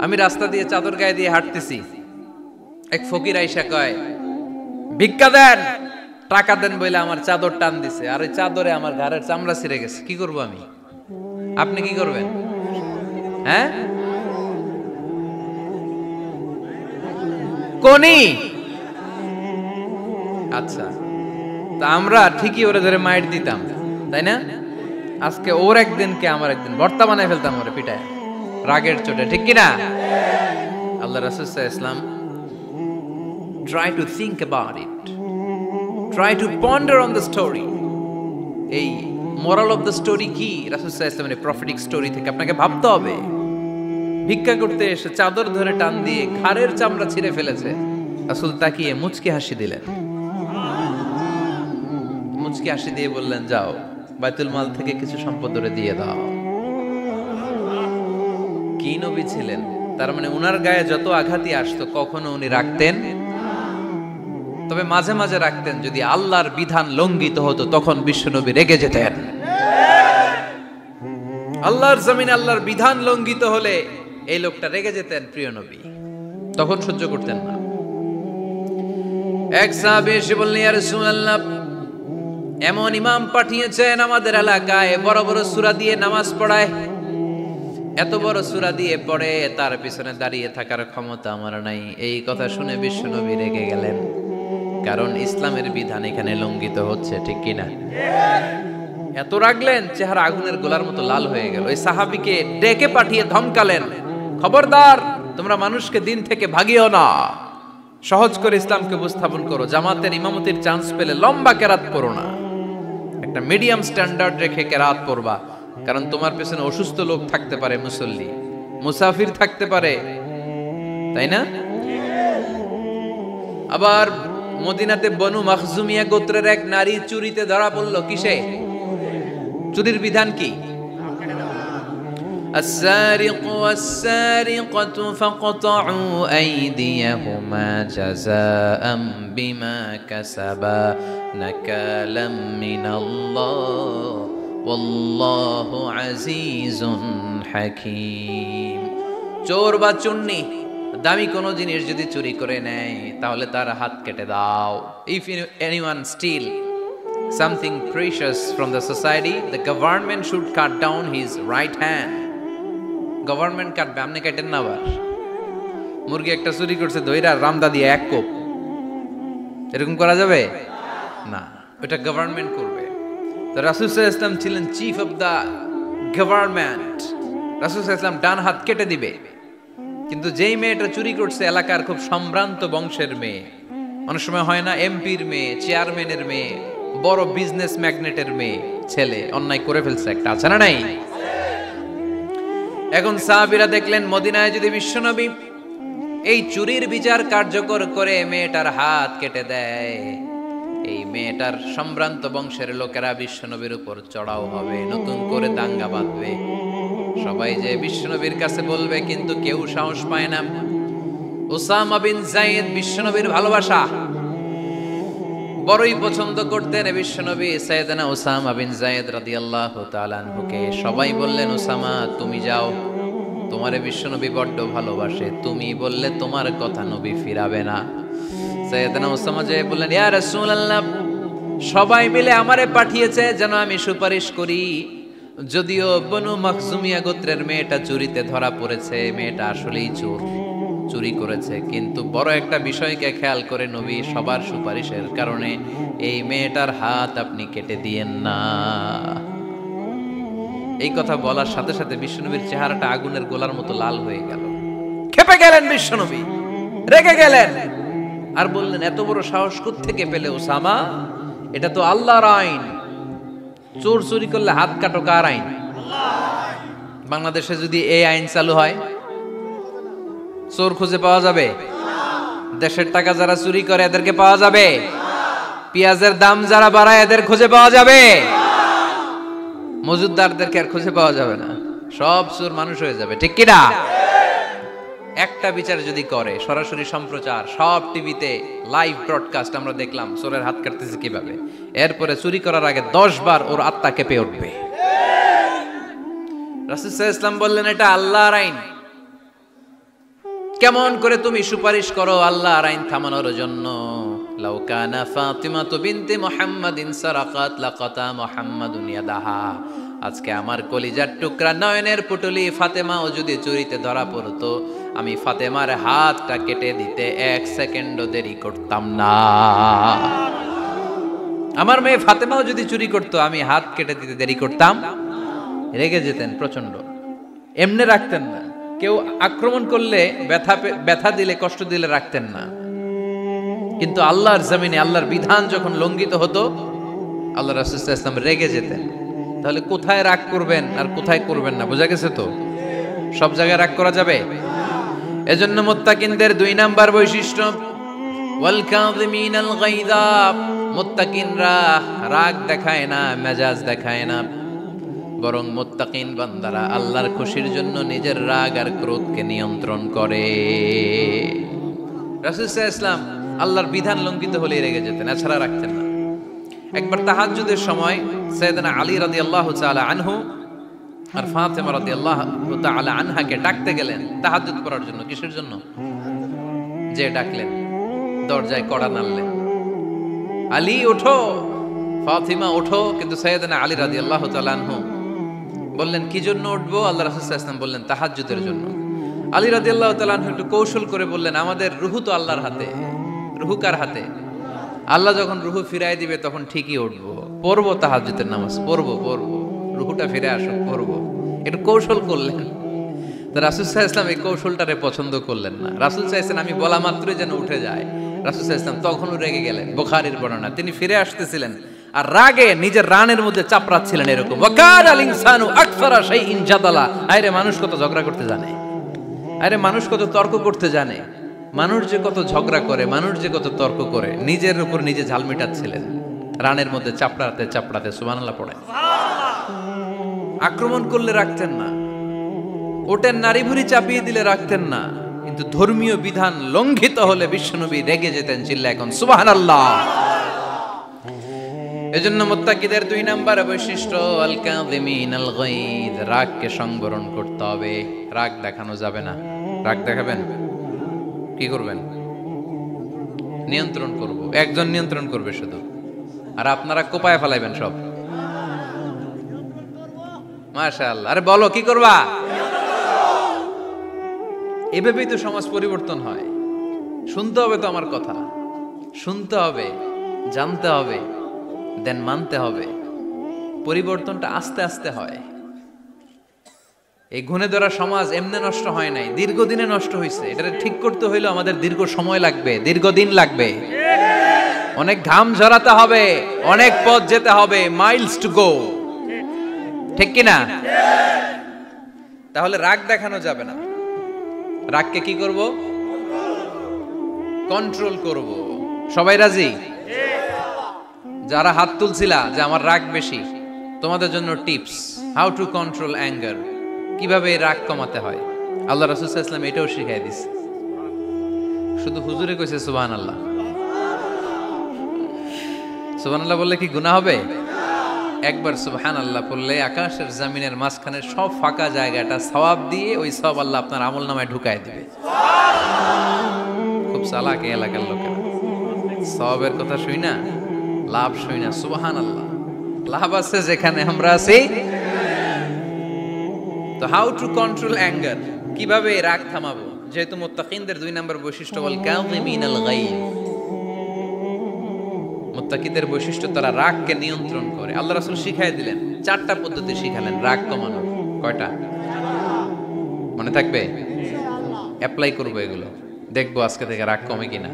আমি রাস্তা দিয়ে চাদর গায়ে দিয়ে হাঁটতেছি, এক ফকির আইসা কয়, ভিক্ষা দেন, টাকা দেন বলে আমার চাদর টান দিছে, আর ওই চাদরে আমার ঘাড়ের চামড়া ছিঁড়ে গেছে, কি করব আমি? আপনি কি করবেন? হ্যাঁ, কোনি? আচ্ছা, তা আমরা ঠিকই ওরে ধরে মাইর দিতাম, তাই না? আজকে ওর একদিনকে আমার একদিন ভর্তা বানায় ফেলতাম ওরে পিটায়, রাগের চোটে, ঠিক কিনা? আল্লাহ রাসূল সাল্লাল্লাহু আলাইহি ওয়াসাল্লাম try to think about it, try to ponder on the story. এই moral of the story কি? রাসূল সাল্লাল্লাহু আলাইহি ওয়াসাল্লামের প্রফেটিক স্টোরি থেকে আপনাকে ভাবতে হবে। ভিক্ষা করতে এসে চাদর ধরে টান দিয়ে ঘাড়ের চামড়া ছিঁড়ে ফেলেছে, রাসূল তাকিয়ে মুচকি হাসি দিলেন। মুচকি হাসি দিয়ে বললেন, যাও বাইতুল মাল থেকে কিছু সম্পদ ধরে দিয়ে দাও। কি নবী ছিলেন! তার মানে উনার গায়ে যত আঘাতই আসতো কখনো উনি রাখতেন, তবে মাঝে মাঝে রাখতেন যদি আল্লাহর বিধান লঙ্ঘিত হতো, তখন বিশ্বনবী রেগে যেতেন। আল্লাহর জমিনে আল্লাহর বিধান লঙ্ঘিত হলে এই লোকটা রেগে যেতেন, প্রিয় নবী, তখন সহ্য করতেন না। এক সাহাবী এসে বললেন, ইয়া রাসূলুল্লাহ, এমন ইমাম পাঠিয়েছেন আমাদের এলাকায়, বড় বড় সূরা দিয়ে নামাজ পড়ায়, এত বড় সূরা দিয়ে পড়ে, তার পিছনে দাঁড়িয়ে থাকার ক্ষমতা আমার নাই। এই কথা শুনে বিশ্বনবী রেগে গেলেন, কারণ ইসলামের বিধান এখানে লঙ্ঘিত হচ্ছে, ঠিক কিনা? এত রাগলেন, চেহারা আগুনের গোলার মতো লাল হয়ে গেল। ওই সাহাবীকে ডেকে পাঠিয়ে ধমকালেন, খবরদার, তোমরা মানুষকে দিন থেকে ভাগিও না, সহজ করে ইসলামকে উপস্থাপন করো, জামাতের ইমামতির চান্স পেলে লম্বা কেরাত পড়ো না, একটা মিডিয়াম স্ট্যান্ডার্ড রেখে কেরাত পড়বা, কারণ তোমার পেছনে অসুস্থ লোক থাকতে পারে, মুসল্লি, মুসাফির থাকতে পারে, তাই না? আবার মদিনাতে বনু মাখজুমিয়া গোত্রের এক নারী চুরিতে ধরা পড়ল। কিসে? চুরির বিধান কি? السارق والسارقة فاقطعوا أيديهما جزاء بما كسبا نكالا من الله والله عزيز حكيم। চোর বা চুন্নি দামি কোনো জিনিস যদি চুরি করে নেয় তাহলে তার হাত কেটে দাও। If anyone steal something precious from the society, the government should cut down his right hand. Government কাটবে, আপনি কাটেন না। আবার মুরগি একটা চুরি করছে, দইরা রামদা দিয়ে এক কোপ, এরকম করা যাবে না, ওটা গভর্নমেন্ট করবে। তো রাসূল সাল্লাল্লাহু আলাইহি ওয়াসাল্লাম ছিলেন চিফ অফ দা গভর্নমেন্ট, রাসূল সাল্লাল্লাহু আলাইহি ওয়াসাল্লাম ডান হাত কেটে দিবে। কিন্তু যেই মেয়েটা চুরি করছে এলাকার খুব সম্ভ্রান্ত বংশের মেয়ে, অনেক সময় হয় না এমপির মেয়ে, চেয়ারম্যানের মেয়ে, বড় বিজনেস ম্যাগনেটের মেয়ে, ছেলে অন্যায় করে ফেলছে একটা, আছে না নাই? এখন সাহাবীরা দেখলেন মদিনায় যদি বিশ্বনবী এই চুরির বিচার কার্যকর করে মেয়েটার হাত কেটে দেয়, এই মেয়েটার সম্ভ্রান্ত বংশের লোকেরা বিশ্বনবীর উপর চড়াও হবে, নতুন করে দাঙ্গা বাঁধবে, সবাই যে বিশ্বনবীর কাছে বলবে, কিন্তু কেউ সাহস পায় না। উসামা বিন যায়েদ বিশ্বনবীর ভালোবাসা বড়ই পছন্দ করতেন বিশ্বনবী। সাইয়েদনা উসামা বিন যায়েদ রাদিয়াল্লাহু তাআলা আনহুকে সবাই বললেন, উসামা তুমি যাও, তোমারে বিশ্বনবী বড্ড ভালোবাসে, তুমি বললে তোমার কথা নবী ফিরাবে না। সাইয়েদনা উসামা যে বললেন, ইয়া রাসূলুল্লাহ, সবাই মিলে আমারে পাঠিয়েছে যেন আমি সুপারিশ করি। যদিও বনু মাখজুমিয়া গোত্রের মেয়েটা চুরিতে ধরা পড়েছে, মেয়েটা আসলেই চোর, চুরি করেছে, কিন্তু বড় একটা বিষয়কে খেয়াল করে নবী সবার সুপারিশের কারণে এই মেয়েটার হাত আপনি কেটে দিয়েন না। এই কথা বলার সাথে সাথে বিশ্বনবীর চেহারাটা আগুনের গোলার মতো লাল হয়ে গেল। খেপে গেলেন বিশ্বনবী, রেগে গেলেন, আর বললেন, এত বড় সাহস কোত্থেকে পেলে ওসামা? এটা তো আল্লাহর আইন, চোর চুরি করলে হাত কাটো কার আইন? বাংলাদেশে যদি এই আইন চালু হয়, চোর খুঁজে পাওয়া যাবে? দেশের টাকা যারা চুরি করে এদেরকে পাওয়া যাবে? পেঁয়াজের দাম যারা বাড়ায় এদের খুঁজে পাওয়া যাবে? মজুদদারদেরকে আর খুঁজে পাওয়া যাবে না, সব চোর মানুষ হয়ে যাবে, ঠিক কি না? একটা বিচার যদি করে, সরাসরি সম্প্রচার, সব টিভিতে লাইভ ব্রডকাস্ট আমরা দেখলাম চোরের হাত কাটতেছে কিভাবে, এরপরে চুরি করার আগে 10 বার ওর আত্মা কেঁপে উঠবে। রাসূল সাল্লাল্লাহু আলাইহি ওয়াসাল্লাম বললেন, এটা আল্লাহর আইন। কেমন করে তুমি সুপারিশ করো আল্লাহর আইন থামানোর জন্য? লাউ কানা ফাতিমাতু বিনতে মুহাম্মাদিন সারাকাত লাকাতা মুহাম্মাদুন ইয়াদাহা। আজকে আমার কলিজার টুকরা নয়নের পুটলি ফাতেমাও যদি চুরিতে ধরা পড়তো, আমি ফাতেমার হাতটা কেটে দিতে 1 সেকেন্ডও দেরি করতাম না। আমার মেয়ে ফাতেমাও যদি চুরি করতো, আমি হাত কেটে দিতে দেরি করতাম। রেগে যেতেন প্রচন্ড, এমনি রাখতেন না। কেউ আক্রমণ করলে ব্যথা দিলে, কষ্ট দিলে রাখতেন না। কিন্তু আল্লাহর জমিনে আল্লাহর বিধান যখন লঙ্ঘিত হতো, আল্লাহ রাসূল সাল্লাল্লাহু আলাইহি ওয়াসাল্লাম রেগে যেতেন। তাহলে কোথায় রাগ করবেন আর কোথায় করবেন না বোঝা গেছে তো? সব জায়গায় রাগ করা যাবে? এজন্য মুত্তাকিনদের 2 নাম্বার বৈশিষ্ট্য, ওয়াল কাযিমিনাল গায়যা। মুত্তাকিনরা রাগ দেখায় না, মেজাজ দেখায় না, বরং মুত্তাকিন বান্দারা আল্লাহর খুশির জন্য নিজের রাগ আর ক্রোধকে নিয়ন্ত্রণ করে। রাসূল সাল্লাল্লাহু আলাইহি ওয়াসাল্লাম আল্লাহর বিধান লঙ্ঘিত হলে রেগে যেতেন, এছাড়া রাখতেন না। একবার তাহাজ্জুদের সময় সাইয়েদনা আলী রাদিয়াল্লাহু তাআলা আনহু আর ফাতেমা রাদিয়াল্লাহু তাআলা আনহাকে ডাকতে গেলেন তাহাজ্জুদ পড়ার জন্য। কিসের জন্য? যে ডাকলেন, দরজায় কড়া নাড়লেন, আলী ওঠো, ফাতিমা ওঠো। কিন্তু সাইয়েদনা আলী রাদিয়াল্লাহু তাআলা আনহু বললেন, কি জন্য উঠবো? আল্লাহ রাসূল সাল্লাল্লাহু আলাইহি ওয়াসাল্লাম বললেন, তাহাজ্জুদের জন্য। আলী রাদিয়াল্লাহু তাআলা আনহু একটু কৌশল করে বললেন, আমাদের রুহু তো আল্লাহর হাতে। রুহু কার হাতে? আল্লাহ যখন রুহু ফিরাই দিবে তখন ঠিকই উঠবো, পড়বো তাহাজ্জুদের নামাজ, পড়বো, রুহুটা ফিরে আসুক, পড়বো। একটু কৌশল করলেন। তো রাসূল সাল্লাল্লাহু আলাইহি ওয়াসাল্লাম এই কৌশলটারে পছন্দ করলেন না। রাসূল চাইছেন আমি বলা মাত্রই যেন উঠে যায়। রাসূল সাল্লাল্লাহু আলাইহি ওয়াসাল্লাম তখনও রেগে গেলেন। বুখারীর বর্ণনা, তিনি ফিরে আসতেছিলেন আর রাগে নিজের রানের মধ্যে চাপড়াচ্ছিলেন এরকম, ওয়াকানাল ইনসানু আকসারা শাইইন জাদালা। আরে মানুষ কত ঝগড়া করতে জানে, আরে মানুষ কত তর্ক করতে জানে, মানুষ যে কত ঝগড়া করে, মানুষ যে কত তর্ক করে, নিজের উপর নিজে ঝাল মেটাচ্ছিলেন রানের মধ্যে চাপড়াতে চাপড়াতে। সুবহানাল্লাহ পড়ে। আক্রমণ করলে রাখতেন না, ওটের নারী ভুঁড়ি চাপিয়ে দিলে রাখতেন না, কিন্তু ধর্মীয় বিধান লঙ্ঘিত হলে বিশ্বনবী রেগে যেতেন। চিল্লা এখন সুবহানাল্লাহ। এজন্য মুত্তাকিদের 2 নাম্বার বৈশিষ্ট্য, আল কাযিমিনাল গায়দ, রাগকে সংবরণ করতে হবে, রাগ দেখানো যাবে না। রাগ দেখাবেন, কি করবেন? নিয়ন্ত্রণ করব, একজন নিয়ন্ত্রণ করবে শুধু, আর আপনারা কোপায় ফেলাইবেন সব। মাশাআল্লাহ। আরে বলো কি করবা? এভাবেই তো সমাজ পরিবর্তন হয়। শুনতে হবে তো আমার কথা, শুনতে হবে, জানতে হবে, দেন মানতে হবে। পরিবর্তনটা আস্তে আস্তে হয়। এই গুণে ধরা সমাজ এমনি নষ্ট হয় নাই, দীর্ঘদিনে নষ্ট হয়েছে। এটা ঠিক করতে হইলে আমাদের দীর্ঘ সময় লাগবে, দীর্ঘদিন লাগবে, অনেক ঘাম ঝরাতে হবে, অনেক পথ যেতে হবে, মাইলস টু গো, ঠিক কিনা? তাহলে রাগ দেখানো যাবে না। রাগকে কি করব? কন্ট্রোল করব। সবাই রাজি? যারা হাত তুলছিলা যে আমার রাগ বেশি, তোমাদের জন্য tips, how to control anger, কিভাবে রাগ কমাতে হয়। আল্লাহ রাসূল সাল্লাল্লাহু আলাইহি ওয়াসাল্লাম এটাও শিখাই দিছে। শুধু হুজুরে কইছে সুবহানাল্লাহ। সুবহানাল্লাহ বললে কি গুনাহ হবে? একবার সুবহানাল্লাহ বললে আকাশের জমিনের মাঝখানে সব ফাঁকা জায়গাটা সওয়াব দিয়ে ওই সওয়াব আল্লাহ আপনার আমলনামায় ঢুকায় দিবে। খুব চালাক এই এলাকার লোকেরা। সওয়াবের কথা শুই না, লাভ শুই না। সুবহানাল্লাহ, লাভ আছে যেখানে আমরা আছি। তো হাউ টু কন্ট্রোল অ্যাঙ্গার, কিভাবে রাগ থামাবো? যেহেতু মুত্তাকিনদের 2 নম্বর বৈশিষ্ট্য ওয়াল কাযিমিনাল গায়ব, মুত্তাকিদের বৈশিষ্ট্য তারা রাগকে নিয়ন্ত্রণ করে। আল্লাহ রাসূল শিখাই দিলেন, 4টা পদ্ধতি শিখালেন রাগ কমানোর। কয়টা মনে থাকবে? অ্যাপ্লাই করবো এগুলো, দেখবো আজকে থেকে রাগ কমে কিনা।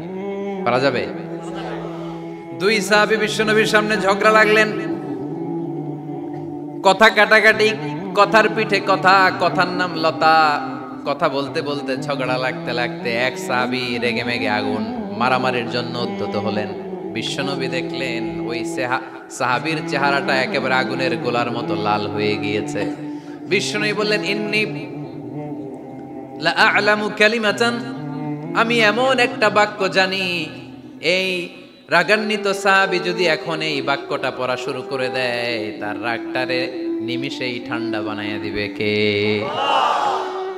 পারা যাবে? 2 সাহাবী বিশ্বনবীর সামনে ঝগড়া লাগলেন, কথা কাটাকাটি, কথার পিঠে কথা, কথার নাম লতা। কথা বলতে বলতে ঝগড়া লাগতে লাগতে এক সাহাবী রেগে মেগে আগুন, মারামারির জন্য উদ্যত হলেন। বিশ্বনবী দেখলেন ওই সাহাবীর চেহারাটা একেবারে আগুনের গোলার মতো লাল হয়ে গিয়েছে। বিশ্বনবী বললেন, ইন্নী লা আ'লামু কালিমাতান, আমি এমন একটা বাক্য জানি, এই রাগান্বিত সাহাবী যদি এখন এই বাক্যটা পড়া শুরু করে দেয়, তার রাগটারে নিমিষেই ঠান্ডা বানাইয়া দিবে কে?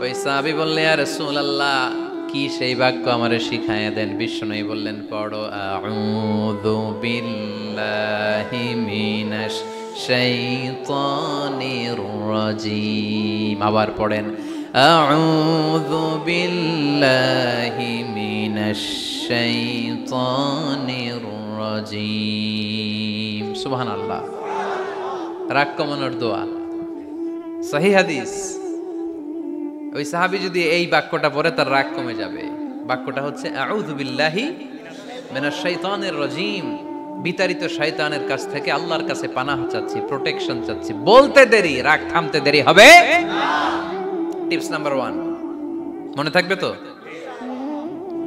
ওই সাহাবী বললেন, ইয়া রাসূলুল্লাহ, কি সেই বাক্য আমারে শিখাইয়া দেন। বিশ্বনবী বললেন, পড়ো আউযু বিল্লাহি মিনাশ শাইতানির রাজিম। আবার পড়েন আউযু বিল্লাহি মিনাশ শাইতানির রাজিম। সুবহানাল্লাহ, রাগ কমানোর দোয়া, সহিহ হাদিস। ওই সাহাবী যদি এই বাক্যটা পড়ে তার রাগ কমে যাবে। বাক্যটা হচ্ছে আউযু বিল্লাহি মিনাশ শাইতানির রাজিম, বিতাড়িত শয়তানের কাছ থেকে আল্লাহর কাছে পানাহ চাচ্ছি, প্রোটেকশন চাচ্ছি। বলতে দেরি, রাগ থামতে দেরি হবে না। টিপস নাম্বার 1 মনে থাকবে তো?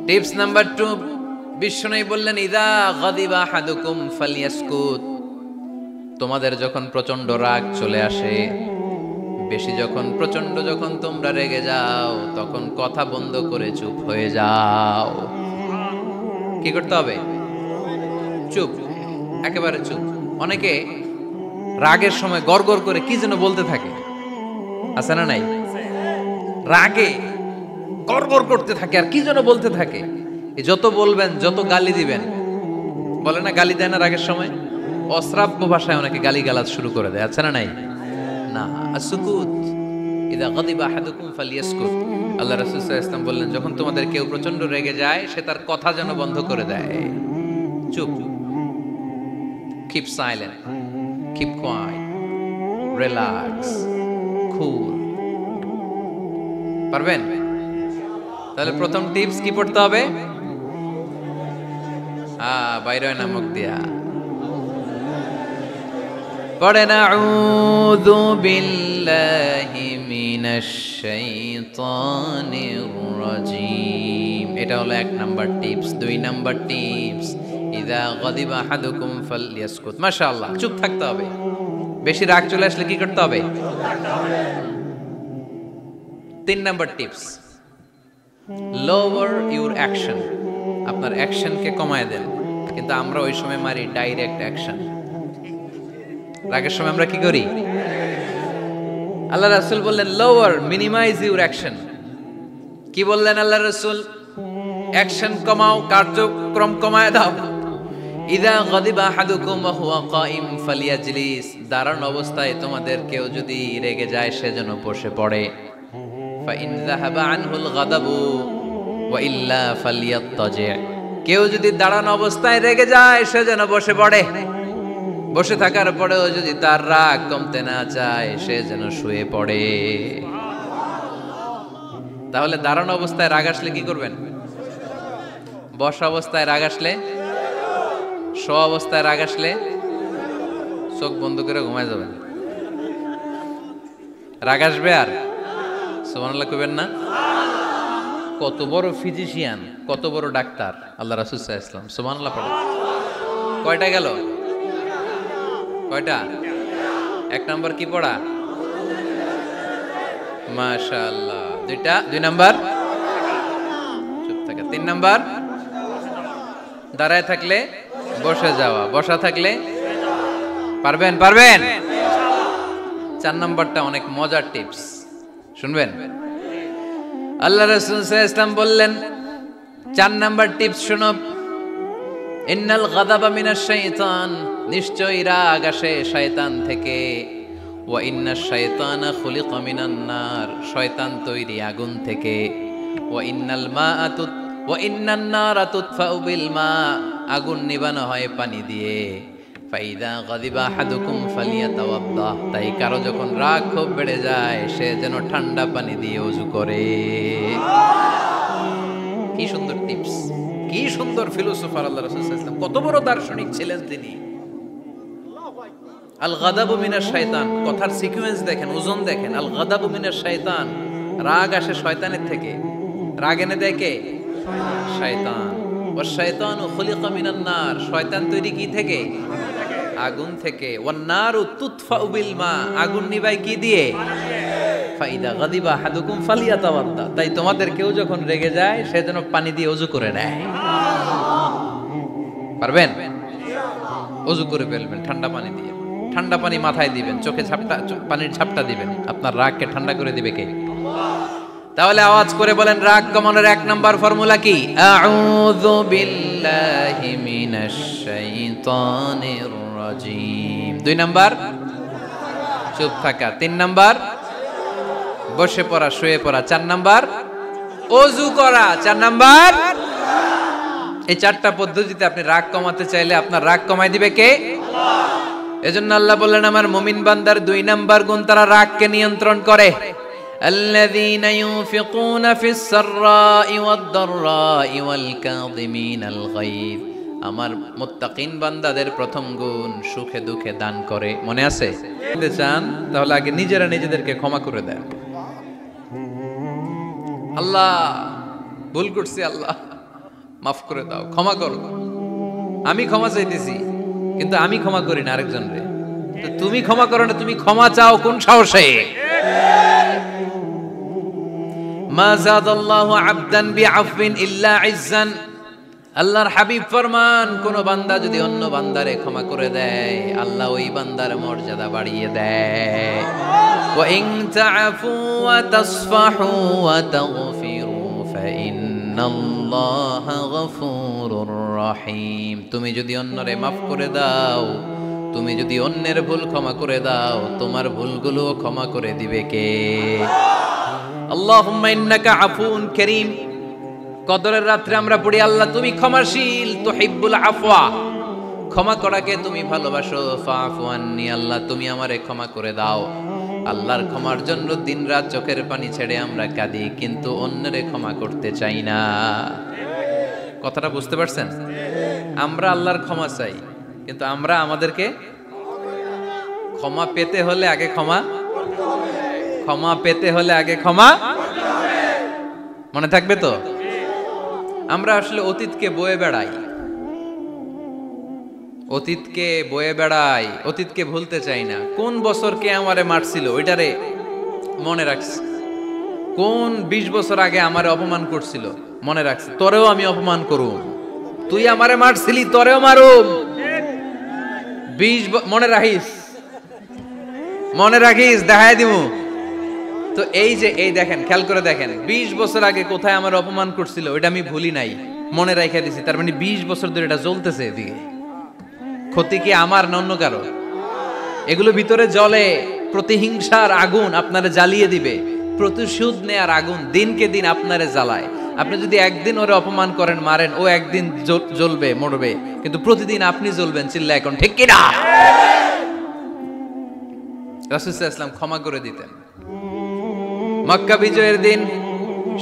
টিপস নাম্বার 2, বিশ্বনবী বললেন, ইযা গাদিবা আহাদুকুম ফালইয়াসকুত, তোমাদের যখন প্রচন্ড রাগ চলে আসে, বেশি যখন, প্রচন্ড যখন তোমরা রেগে যাও, তখন কথা বন্ধ করে চুপ হয়ে যাও। কি করতে হবে? চুপ, একেবারে চুপ। অনেকে রাগের সময় গড়গড় করে কি যেন বলতে থাকে, আছে না নাই? রাগে গড়গড় করতে থাকে আর কি যেন বলতে থাকে। যত বলবেন, যত গালি দিবেন, বলে না গালি দেয় না রাগের সময়, অশ্রাব্য ভাষায় অনেকে গালি গালাজ শুরু করে দেয়, আছে না নাই? না, আসুকুত, ইযা গাদিবা আহাদুকুম ফালইয়াসকুত। আল্লাহ রাসূল সাল্লাল্লাহু আলাইহি ওয়াসাল্লাম বললেন, যখন তোমাদের কেউ প্রচন্ড রেগে যায়, সে তার কথা যেন বন্ধ করে দেয়। চুপ, keep silent, keep quiet, relax, cool. পারবেন? তাহলে প্রথম টিপস কি পড়তে হবে? বাইরে নামক দিয়া পড়েন, আউযু বিল্লাহি মিনাশ শাইতানির রাজিম। এটা হলো 1 নাম্বার টিপস। 2 নাম্বার টিপস, ইযা গাদিবা আহাদুকুম ফালইয়াসকুত। মাশাআল্লাহ, চুপ থাকতে হবে। বেশি রাগ চলে আসলে কি করতে হবে? 3 number tips, lower your action, আপনার অ্যাকশনকে কমায় দেন। কিন্তু আমরা ওই সময় মারি ডাইরেক্ট অ্যাকশন। রাগের সময় আমরা কি করি? আল্লাহ রাসূল বললেন, লোয়ার, মিনিমাইজ ইউর অ্যাকশন। কি বললেন আল্লাহ রাসূল? অ্যাকশন কমাও, কার্যক্রম কমায় দাও। ইযা গাদিবা আহাদুকুম ওয়া হুয়া কাইম ফালিয়াজলিস, দাঁড়ানো অবস্থায় তোমাদের কেউ যদি রেগে যায়, সে যেন বসে পড়ে। ফাইন যাহাবা আনহুল গাদাবু ওয়া ইল্লা ফালিয়াত্তাজি, কেউ যদি দাঁড়ানো অবস্থায় রেগে যায়, সে যেন বসে পড়ে। বসে থাকার পরেও যদি তার রাগ কমতে না চায়, সে যেন শুয়ে পড়ে। তাহলে দাঁড়ানো অবস্থায় রাগ আসলে কি করবেন? বসা অবস্থায় রাগ আসলে, শোয়া অবস্থায় রাগ আসলে চোখ বন্ধ করে ঘুমায় যাবেন। রাগ আসবে আর সুবহানাল্লাহ কইবেন না? কত বড় ফিজিশিয়ান, কত বড় ডাক্তার আল্লাহ রাসূল সাল্লাল্লাহু আলাইহি ওয়াসাল্লাম। সুবহানাল্লাহ পড়ে। কয়টা গেল? কয়টা? 1 নাম্বার কি পড়া? মাশাআল্লাহ। 2 নাম্বার চুপ থাকা। 3 নাম্বার দাঁড়ায় থাকলে বসে যাওয়া, বসা থাকলে পারবেন? 4 নাম্বারটা অনেক মজার টিপস, শুনবেন? আল্লাহ রাসূল সাল্লাল্লাহু আলাইহি ওয়াসাল্লাম বললেন, 4 নাম্বার টিপস শুনো, ইন্নাল গাদাবা মিনাশ শাইতান, নিশ্চয়ই রাগ আসে শয়তান থেকে। ওয়া ইন্নাশ শাইতানা খুলিকা মিনান নার, শয়তান তৈরি আগুন থেকে। ওয়া ইন্নান নারা তুতফাউ বিল মা, আগুন নিবানো হয় পানি দিয়ে। ফাইদা গাদিবা আহাদুকুম ফালিয়াতাওয়াদ্দা, তাই কারো যখন রাগ খুব বেড়ে যায় সে যেন ঠান্ডা পানি দিয়ে ওযু করে। কি সুন্দর টিপস, কি সুন্দর ফিলোসোফার আল্লাহ রাসূল সাল্লাল্লাহু আলাইহি ওয়াসাল্লাম, কত বড় দার্শনিক ছিলেন তিনি। আল গাদাবু মিনাশ শাইতান, কথার সিকোয়েন্স দেখেন, ওজন দেখেন। আল গাদাবু মিনাশ শাইতান, রাগ আসে শয়তানের থেকে। রাগ এনে দেয় কে? শয়তান। ওয়াশ শাইতানু খুলিকা মিনান নার, শয়তান তৈরি কি থেকে? আগুন থেকে। ওয়ান নারু তুতফাউ বিল মা, আগুন নিভায় কি দিয়ে? ফাইদা গাদিবা আহাদুকুম ফালিয়াতাওয়াদ্দা, তাই তোমাদের কেউ যখন রেগে যায় সে যেন পানি দিয়ে ওযু করে নেয়। পারবেন? ওযু করে ফেলবেন ঠান্ডা পানি দিয়ে। ঠান্ডা পানি মাথায় দিবেন, চোখে ঝাপটা, পানির ঝাপটা দিবেন। আপনার রাগকে ঠান্ডা করে দিবে কে? তাহলে আওয়াজ করে বলেন, রাগ কমানোর 1 নাম্বার ফর্মুলা কি? আউযু বিল্লাহি মিনাশ শাইতানির রাজিম। 2 নাম্বার চুপ থাকা। 3 নাম্বার বসে পড়া, শুয়ে পড়া। 4 নাম্বার ওযু করা। 4 নাম্বার, এই 4টা পদ্ধতিতে আপনি রাগ কমাতে চাইলে আপনার রাগ কমাই দিবে কে? আল্লাহ। এজন্য আল্লাহ বললেন, আমার মুমিন বান্দার 2 নাম্বার গুণ, তারা রাগকে নিয়ন্ত্রণ করে। আল্লাযীনা ইউনফিকুনা ফিস সাররাই ওয়াদ দাররাই ওয়াল কাযিমিনাল গায়য, আমার মুত্তাকিন বান্দাদের প্রথম গুণ সুখে দুঃখে দান করে। মনে আছে? যদি চান তাহলে আগে নিজেরা নিজেদেরকে ক্ষমা করে দেন। আল্লাহ ভুল করছি, আল্লাহ মাফ করে দাও, ক্ষমা করো। আমি ক্ষমা চাইতেছি, কিন্তু আমি ক্ষমা করি না আরেকজন রে। তো তুমি ক্ষমা করো না, তুমি ক্ষমা চাও কোন সাহসে? মা যাদাল্লাহু আবদান বিআফবিন ইল্লা ইজ্জান, আল্লাহর হাবিব ফরমান, কোন বান্দা যদি অন্য বান্দারে ক্ষমা করে দেয় আল্লাহ ওই বান্দার মর্যাদা বাড়িয়ে দেয়। ওয়া ইন তা'ফু ওয়া তাসফাহু ওয়া তাগফিরু ফাইন্নাল্লাহা গফুরুর রহিম, তুমি যদি অন্যরে মাফ করে দাও, তুমি যদি অন্যের ভুল ক্ষমা করে দাও, তোমার ভুলগুলো ক্ষমা করে দিবে কে? আল্লাহুম্মা ইন্নাকা আফুউন কারীম। কদরের রাত্রে আমরা পড়ি, আল্লাহ তুমি ক্ষমাশীল, তুহিব্বুল আফওয়া, ক্ষমা করাকে তুমি ভালোবাসো। ফাআফু আন্নি, আল্লাহ তুমি আমারে ক্ষমা করে দাও। আল্লাহর ক্ষমার জন্য দিনরাত চোখের পানি ছেড়ে আমরা কাঁদি, কিন্তু অন্যরে ক্ষমা করতে চাই না। কথাটা বুঝতে পারছেন? আমরা আল্লাহর ক্ষমা চাই, কিন্তু আমরা আমাদেরকে ক্ষমা পেতে হলে আগে ক্ষমা পেতে হলে আগে ক্ষমা। মনে থাকবে তো? আমরা আসলে অতীতকে বয়ে বেড়াই, অতীতকে ভুলতে চাই না। কোন বছর কে আমারে মারছিল ওইটারে মনে রাখছি। কোন 20 বছর আগে আমারে অপমান করছিল মনে রাখছি, তোরেও আমি অপমান করুম। তুই আমারে মারছিলি, তোরেও মারুম। 20 মনে রাখিস, দেখায় দিমু। তো এই দেখেন, খেয়াল করে দেখেন, 20 বছর আগে কোথায় আমার অপমান করছিল ওইটা আমি ভুলি নাই, মনে রাখা দিছি। তার মানে 20 বছর ধরে এটা জ্বলতেছে। এদিকে ক্ষতি কি আমার না অন্য কারো? এগুলো ভিতরে জ্বলে, প্রতিহিংসার আগুন আপনারে জ্বালিয়ে দিবে। প্রতিশোধ নেয়ার আগুন দিনকে দিন আপনারে জ্বালায়। আপনি যদি একদিন ওরে অপমান করেন, মারেন, ও একদিন জ্বলবে, মরবে, কিন্তু প্রতিদিন আপনি জ্বলবেন। চিল্লা এখন ঠিক কিনা? রাসূল সাল্লাল্লাহু আলাইহি ওয়াসাল্লাম ক্ষমা করে দিতেন। মক্কা বিজয়ের দিন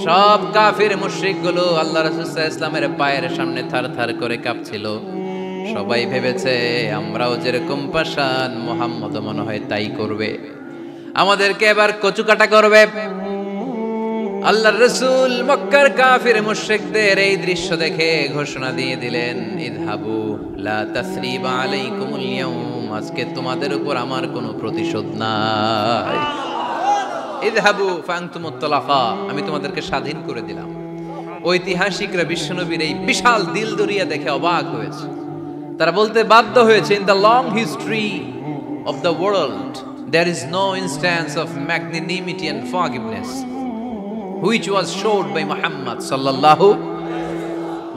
সব কাফির মুশরিক গুলো আল্লাহ রাসূল সাল্লাল্লাহু আলাইহি ওয়াসাল্লামের পায়ের সামনে থারথার করে কাঁপছিল। সবাই ভেবেছে আমরাও যেরকম পাষাণ, মুহাম্মদ মনে হয় তাই করবে, আমাদেরকে এবার কচুকাটা করবে। আল্লাহর রাসূল মক্কার কাফির মুশরিকদের এই দৃশ্য দেখে ঘোষণা দিয়ে দিলেন, ইযহাবু লা তাসরিবা আলাইকুমুল ইয়াউম, আজকে তোমাদের উপর আমার কোনো প্রতিশোধ নাই। ইযহাবু ফাআনতুমুত তালাকা, আমি তোমাদেরকে স্বাধীন করে দিলাম। ঐতিহাসিকরা বিশ্বনবীর এই বিশাল দিলদরিয়া দেখে অবাক হয়েছে। তারা বলতে বাধ্য হয়েছে, in the long history of the world there is no instance of magnanimity and forgiveness which was showed by Muhammad sallallahu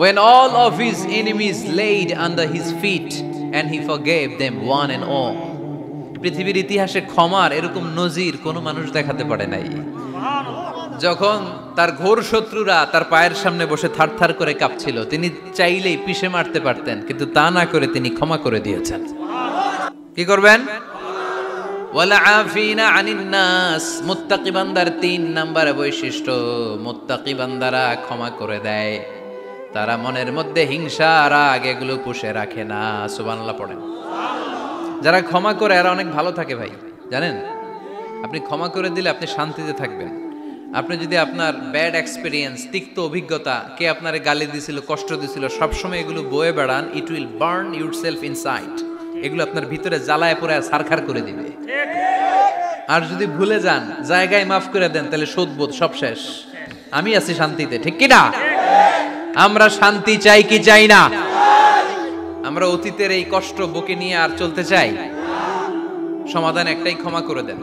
when all of his enemies laid under his feet and he forgave them one and all. পৃথিবীর ইতিহাসে ক্ষমার এরকম নজির কোনো মানুষ দেখাতে পারে নাই। যখন তার ঘোর শত্রুরা তার পায়ের সামনে বসে থারথার করে কাঁপছিল, তিনি চাইলেই পিষে মারতে পারতেন, কিন্তু তা না করে তিনি ক্ষমা করে দিয়েছেন। কি করবেন? ওয়ালা আফিনা আনিন নাস। মুত্তাকি বান্দার 3 নাম্বার বৈশিষ্ট্য, মুত্তাকি বান্দারা ক্ষমা করে দেয়। তারা মনের মধ্যে হিংসা রাগ এগুলো পুষে রাখে না। সুবহানাল্লাহ পড়েন। যারা ক্ষমা করে এরা অনেক ভালো থাকে ভাই, জানেন? আপনি ক্ষমা করে দিলে আপনি শান্তিতে থাকবেন। আপনি যদি আপনার ব্যাড এক্সপেরিয়েন্স, তিক্ত অভিজ্ঞতা, কে আপনারে গালি দিছিল, কষ্ট দিছিল, সবসময় এগুলো বয়ে বেড়ান, it will burn yourself inside. এগুলো আপনার ভিতরে জ্বালায় পোড়ায় ছারখার করে দিবে। আর যদি ভুলে যান, জায়গায় মাফ করে দেন, তাহলে শোধবোধ সব শেষ। আমি আছি শান্তিতে, ঠিক কি না? আমরা শান্তি চাই কি চাই না? আমরা অতীতের এই কষ্ট বুকে নিয়ে আর চলতে চাই? সমাধান একটাই, ক্ষমা করে দেন।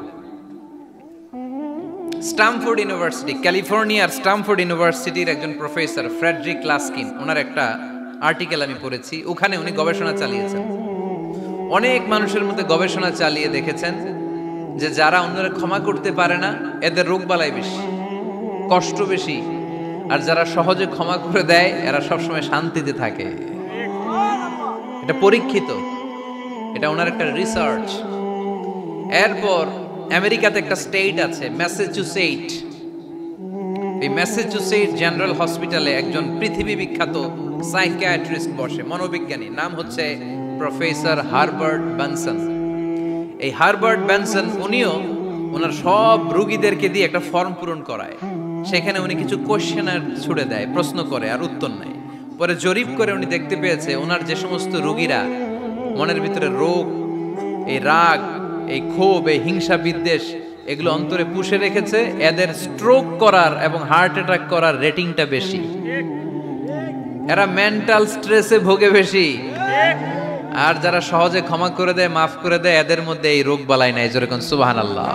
স্ট্যামফোর্ড ইউনিভার্সিটি, ক্যালিফোর্নিয়ার স্ট্যামফোর্ড ইউনিভার্সিটির একজন প্রফেসর ফ্রেডরিক লাস্কিন, ওনার একটা আর্টিকেল আমি পড়েছি। ওখানে উনি গবেষণা চালিয়েছেন, অনেক মানুষের মধ্যে গবেষণা চালিয়ে দেখেছেন যে যারা অন্যরা ক্ষমা করতে পারে না, এদের রোগবালাই বেশি, কষ্ট বেশি। আর যারা সহজে ক্ষমা করে দেয়, এরা সবসময় শান্তিতে থাকে। এটা পরীক্ষিত, এটা ওনার একটা রিসার্চ। এরপর আমেরিকাতে একটা স্টেট আছে ম্যাসাচুসেট। এই ম্যাসাচুসেট জেনারেল হসপিটালে একজন পৃথিবী বিখ্যাত সাইকিয়াট্রিস্ট বসে, মনোবিজ্ঞানী, নাম হচ্ছে প্রফেসর হারবার্ট বেনসন। এই হারবার্ট বেনসন উনিও ওনার সব রোগীদেরকে দিয়ে একটা ফর্ম পূরণ করায়। সেখানে উনি কিছু কোশ্চেনার ছুড়ে দেয়, প্রশ্ন করে আর উত্তর নেয়। পরে জরিপ করে উনি দেখতে পেয়েছে ওনার যে সমস্ত রোগীরা মনের ভিতরে রোগ, এই রাগ, এই ক্ষোভ, এই হিংসা বিদ্বেষ এগুলো অন্তরে পুষে রেখেছে, এদের স্ট্রোক করার এবং হার্ট অ্যাটাক করার রেটিংটা বেশি। এরা মেন্টাল স্ট্রেসে ভোগে বেশি। আর যারা সহজে ক্ষমা করে দেয়, মাফ করে দেয়, এদের মধ্যে এই রোগ বালাই নাই। যেরকম সুবহানাল্লাহ।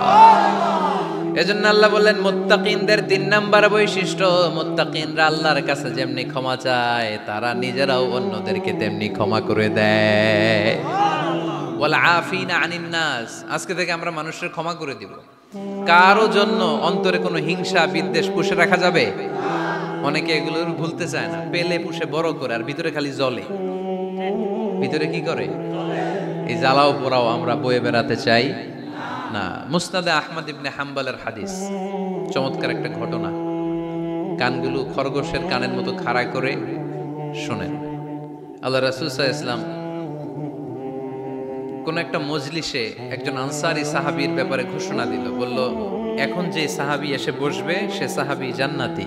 এজন্য আল্লাহ বললেন মুত্তাকিনদের 3 নাম্বার বৈশিষ্ট্য, মুত্তাকিনরা আল্লাহর কাছে যেমনি ক্ষমা চায়, তারা নিজেরাও অন্যদেরকে তেমনি ক্ষমা করে দেয়। ওয়াল আফিনা আনিন নাস। আজকে থেকে আমরা মানুষের ক্ষমা করে দিব। কারো জন্য অন্তরে কোনো হিংসা বিদ্বেষ পুষে রাখা যাবে? অনেকে এগুলো ভুলতে চায় না, পেলে পুষে বড় করে, আর ভিতরে খালি জ্বলে। ভিতরে কি করে? এই জ্বালাও পোড়াও আমরা বয়ে বেড়াতে চাই না। মুসনাদে আহমদ ইবনে হাম্বলের হাদিস, চমৎকার একটা ঘটনা। কানগুলো খরগোশের কানের মতো খাড়া করে শোনেন। আল্লাহ রাসূল সাল্লাল্লাহু আলাইহি ওয়াসাল্লাম কোন একটা মজলিসে একজন আনসারী সাহাবীর ব্যাপারে ঘোষণা দিল, বলল এখন যে সাহাবী এসে বসবে সে সাহাবী জান্নাতি।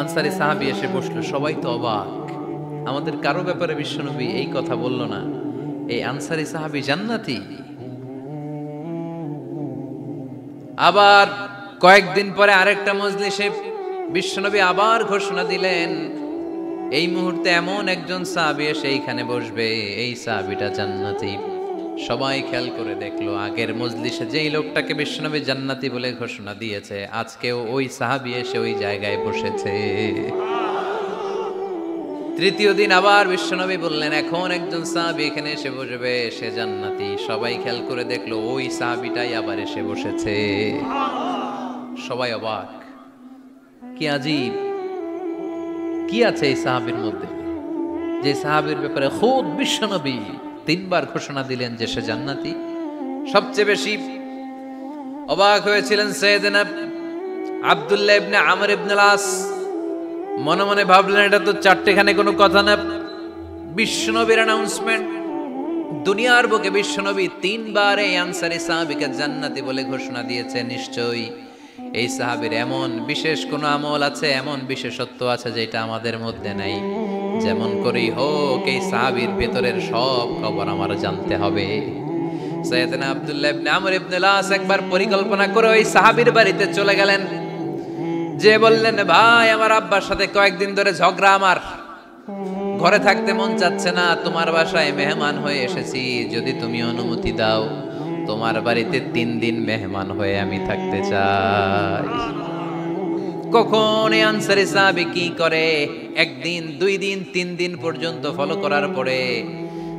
আনসারী সাহাবী এসে বসলো, সবাই তো অবাক, আমাদের কারো ব্যাপারে বিশ্বনবী এই কথা বলল না, এই আনসারী সাহাবী জান্নাতি। আবার কয়েকদিন পরে আরেকটা মজলিসে বিশ্বনবী আবার ঘোষণা দিলেন, এই মুহূর্তে এমন একজন সাহাবী এসে এইখানে বসবে, এই সাহাবীটা জান্নাতি। সবাই খেয়াল করে দেখলো, আগের মজলিসে যেই লোকটাকে বিশ্বনবী জান্নাতি বলে ঘোষণা দিয়েছে, আজকেও ওই সাহাবী এসে ওই জায়গায় বসেছে। তৃতীয় দিন আবার বিশ্বনবী বললেন, এখন একজন সাহাবী এখানে এসে বসবে, সে জান্নাতি। সবাই খেয়াল করে দেখলো, ওই সাহাবীটাই আবার এসে বসেছে। সবাই অবাক, কি আজীব, কি আছে এই সাহাবীর মধ্যে, যে সাহাবীর ব্যাপারে খুদ বিশ্বনবী 3 বার ঘোষণা দিলেন যে সে জান্নাতি। সবচেয়ে বেশি অবাক হয়েছিলেন সাইয়েদনা আব্দুল্লাহ ইবনে আমর ইবনে আস। মনে মনে ভাবলেন, এটা তো চারটেখানে কোনো কথা না, বিশ্বনবীর অ্যানাউন্সমেন্ট। দুনিয়ার বুকে বিশ্বনবী 3 বার এই আনসারী সাহাবীকে জান্নাতি বলে ঘোষণা দিয়েছে, নিশ্চয়ই এই সাহাবীর এমন বিশেষ কোন আমল আছে, এমন বিশেষত্ব আছে যেটা আমাদের মধ্যে নাই। যেমন করেই হোক এই সাহাবীর ভেতরের সব খবর আমার জানতে হবে। সাইয়েদনা আব্দুল্লাহ ইবনে আমর ইবনে আস একবার পরিকল্পনা করে ওই সাহাবীর বাড়িতে চলে গেলেন, যে বললেন, ভাই আমার আব্বার সাথে কয়েকদিন ধরে ঝগড়া, আমার ঘরে থাকতে মন চাচ্ছে না, তোমার বাসায় মেহমান হয়ে এসেছি, যদি তুমি অনুমতি দাও তোমার বাড়িতে 3 দিন মেহমান হয়ে আমি থাকতে চাই। কখন এই আনসারী সাহাবী কি করে, একদিন, 2 দিন, 3 দিন পর্যন্ত ফলো করার পরে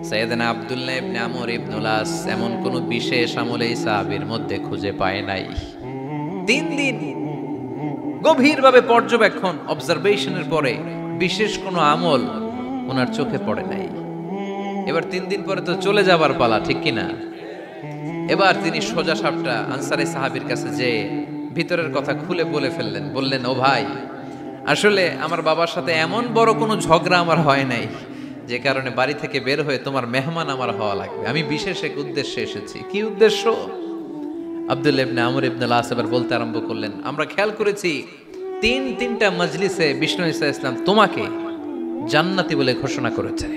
সাইয়েদনা আব্দুল্লাহ ইবনে আমর ইবনুল আস এমন কোন বিশেষ আমল এই সাহাবীর মধ্যে খুঁজে পায় নাই। 3 দিন গভীরভাবে পর্যবেক্ষণ, অবজারভেশনের পরে বিশেষ কোনো আমল ওনার চোখে পড়ে নাই। এবার 3 দিন পরে তো চলে যাবার পালা, ঠিক কিনা? এবার তিনি সোজা সাপটা আনসারী সাহাবীর কাছে যে ভিতরের কথা খুলে বলে ফেললেন। বললেন, ও ভাই, আসলে আমার বাবার সাথে এমন বড় কোনো ঝগড়া আমার হয় নাই যে কারণে বাড়ি থেকে বের হয়ে তোমার মেহমান আমার হওয়া লাগবে। আমি বিশেষ এক উদ্দেশ্যে এসেছি। কি উদ্দেশ্য? আব্দুল্লাহ ইবনে আমর ইবনুল আস এবার বলতে আরম্ভ করলেন, আমরা খেয়াল করেছি 3টা মজলিসে বিষ্ণু ঈসা ইসলাম তোমাকে জান্নাতি বলে ঘোষণা করেছে।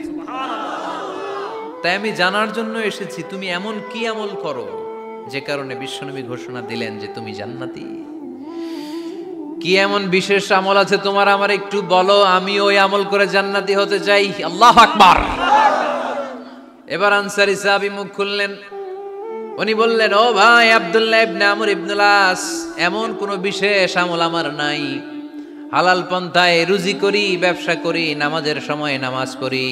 তাই আমি জানার জন্য এসেছি তুমি এমন কি আমল করো যে কারণে বিশ্বনবী ঘোষণা দিলেন যে তুমি জান্নাতি। কি এমন বিশেষ আমল আছে তোমার, আমার একটু বলো, আমি ওই আমল করে জান্নাতি হতে চাই। আল্লাহু আকবার। এবার আনসারী সাহাবী মুখ খুললেন। উনি বললেন, ও ভাই আব্দুল্লাহ ইবনে আমর ইবনুল আস, এমন কোনো বিশেষ আমল আমার নাই। হালাল পন্থায় রুজি করি, ব্যবসা করি, নামাজের সময় নামাজ পড়ি,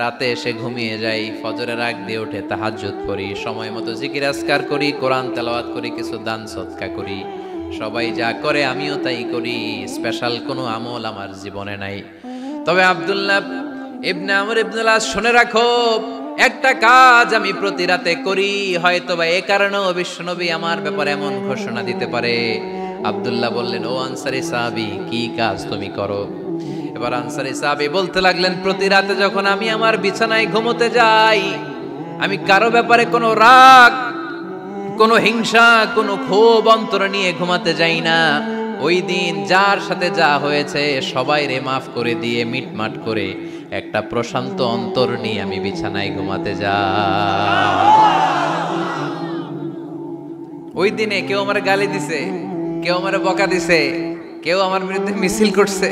রাতে এসে ঘুমিয়ে যাই, ফজরের আগ দিয়ে উঠে তাহাজ্জুদ পড়ি, সময় মতো জিকির আজকার করি, কোরআন তেলাওয়াত করি, কিছু দান সদকা করি। সবাই যা করে আমিও তাই করি। স্পেশাল কোনো আমল আমার জীবনে নাই। তবে আব্দুল্লাহ ইবনে আমর ইবনুল আস, শুনে রাখো, একটা কাজ আমি প্রতি রাতে করি, হয়তোবা এ কারণেও বিশ্বনবী আমার ব্যাপারে এমন ঘোষণা দিতে পারে। আব্দুল্লাহ বললেন, ও আনসারী সাহাবী, কি কাজ তুমি করো? এবার আনসারী সাহাবী বলতে লাগলেন, প্রতি রাতে যখন আমি আমার বিছানায় ঘুমোতে যাই, আমি কারো ব্যাপারে কোনো রাগ, কোনো হিংসা, কোনো ক্ষোভ অন্তরে নিয়ে ঘুমাতে যাই না। ওই দিন যার সাথে যা হয়েছে সবাই রে মাফ করে দিয়ে মিটমাট করে একটা প্রশান্ত অন্তর নিয়ে আমি বিছানায় ঘুমাতে যাই। ওই দিনে কেউ আমার গালি দিছে, কেউ আমার বকা দিছে, কেউ আমার বিরুদ্ধে মিছিল করছে,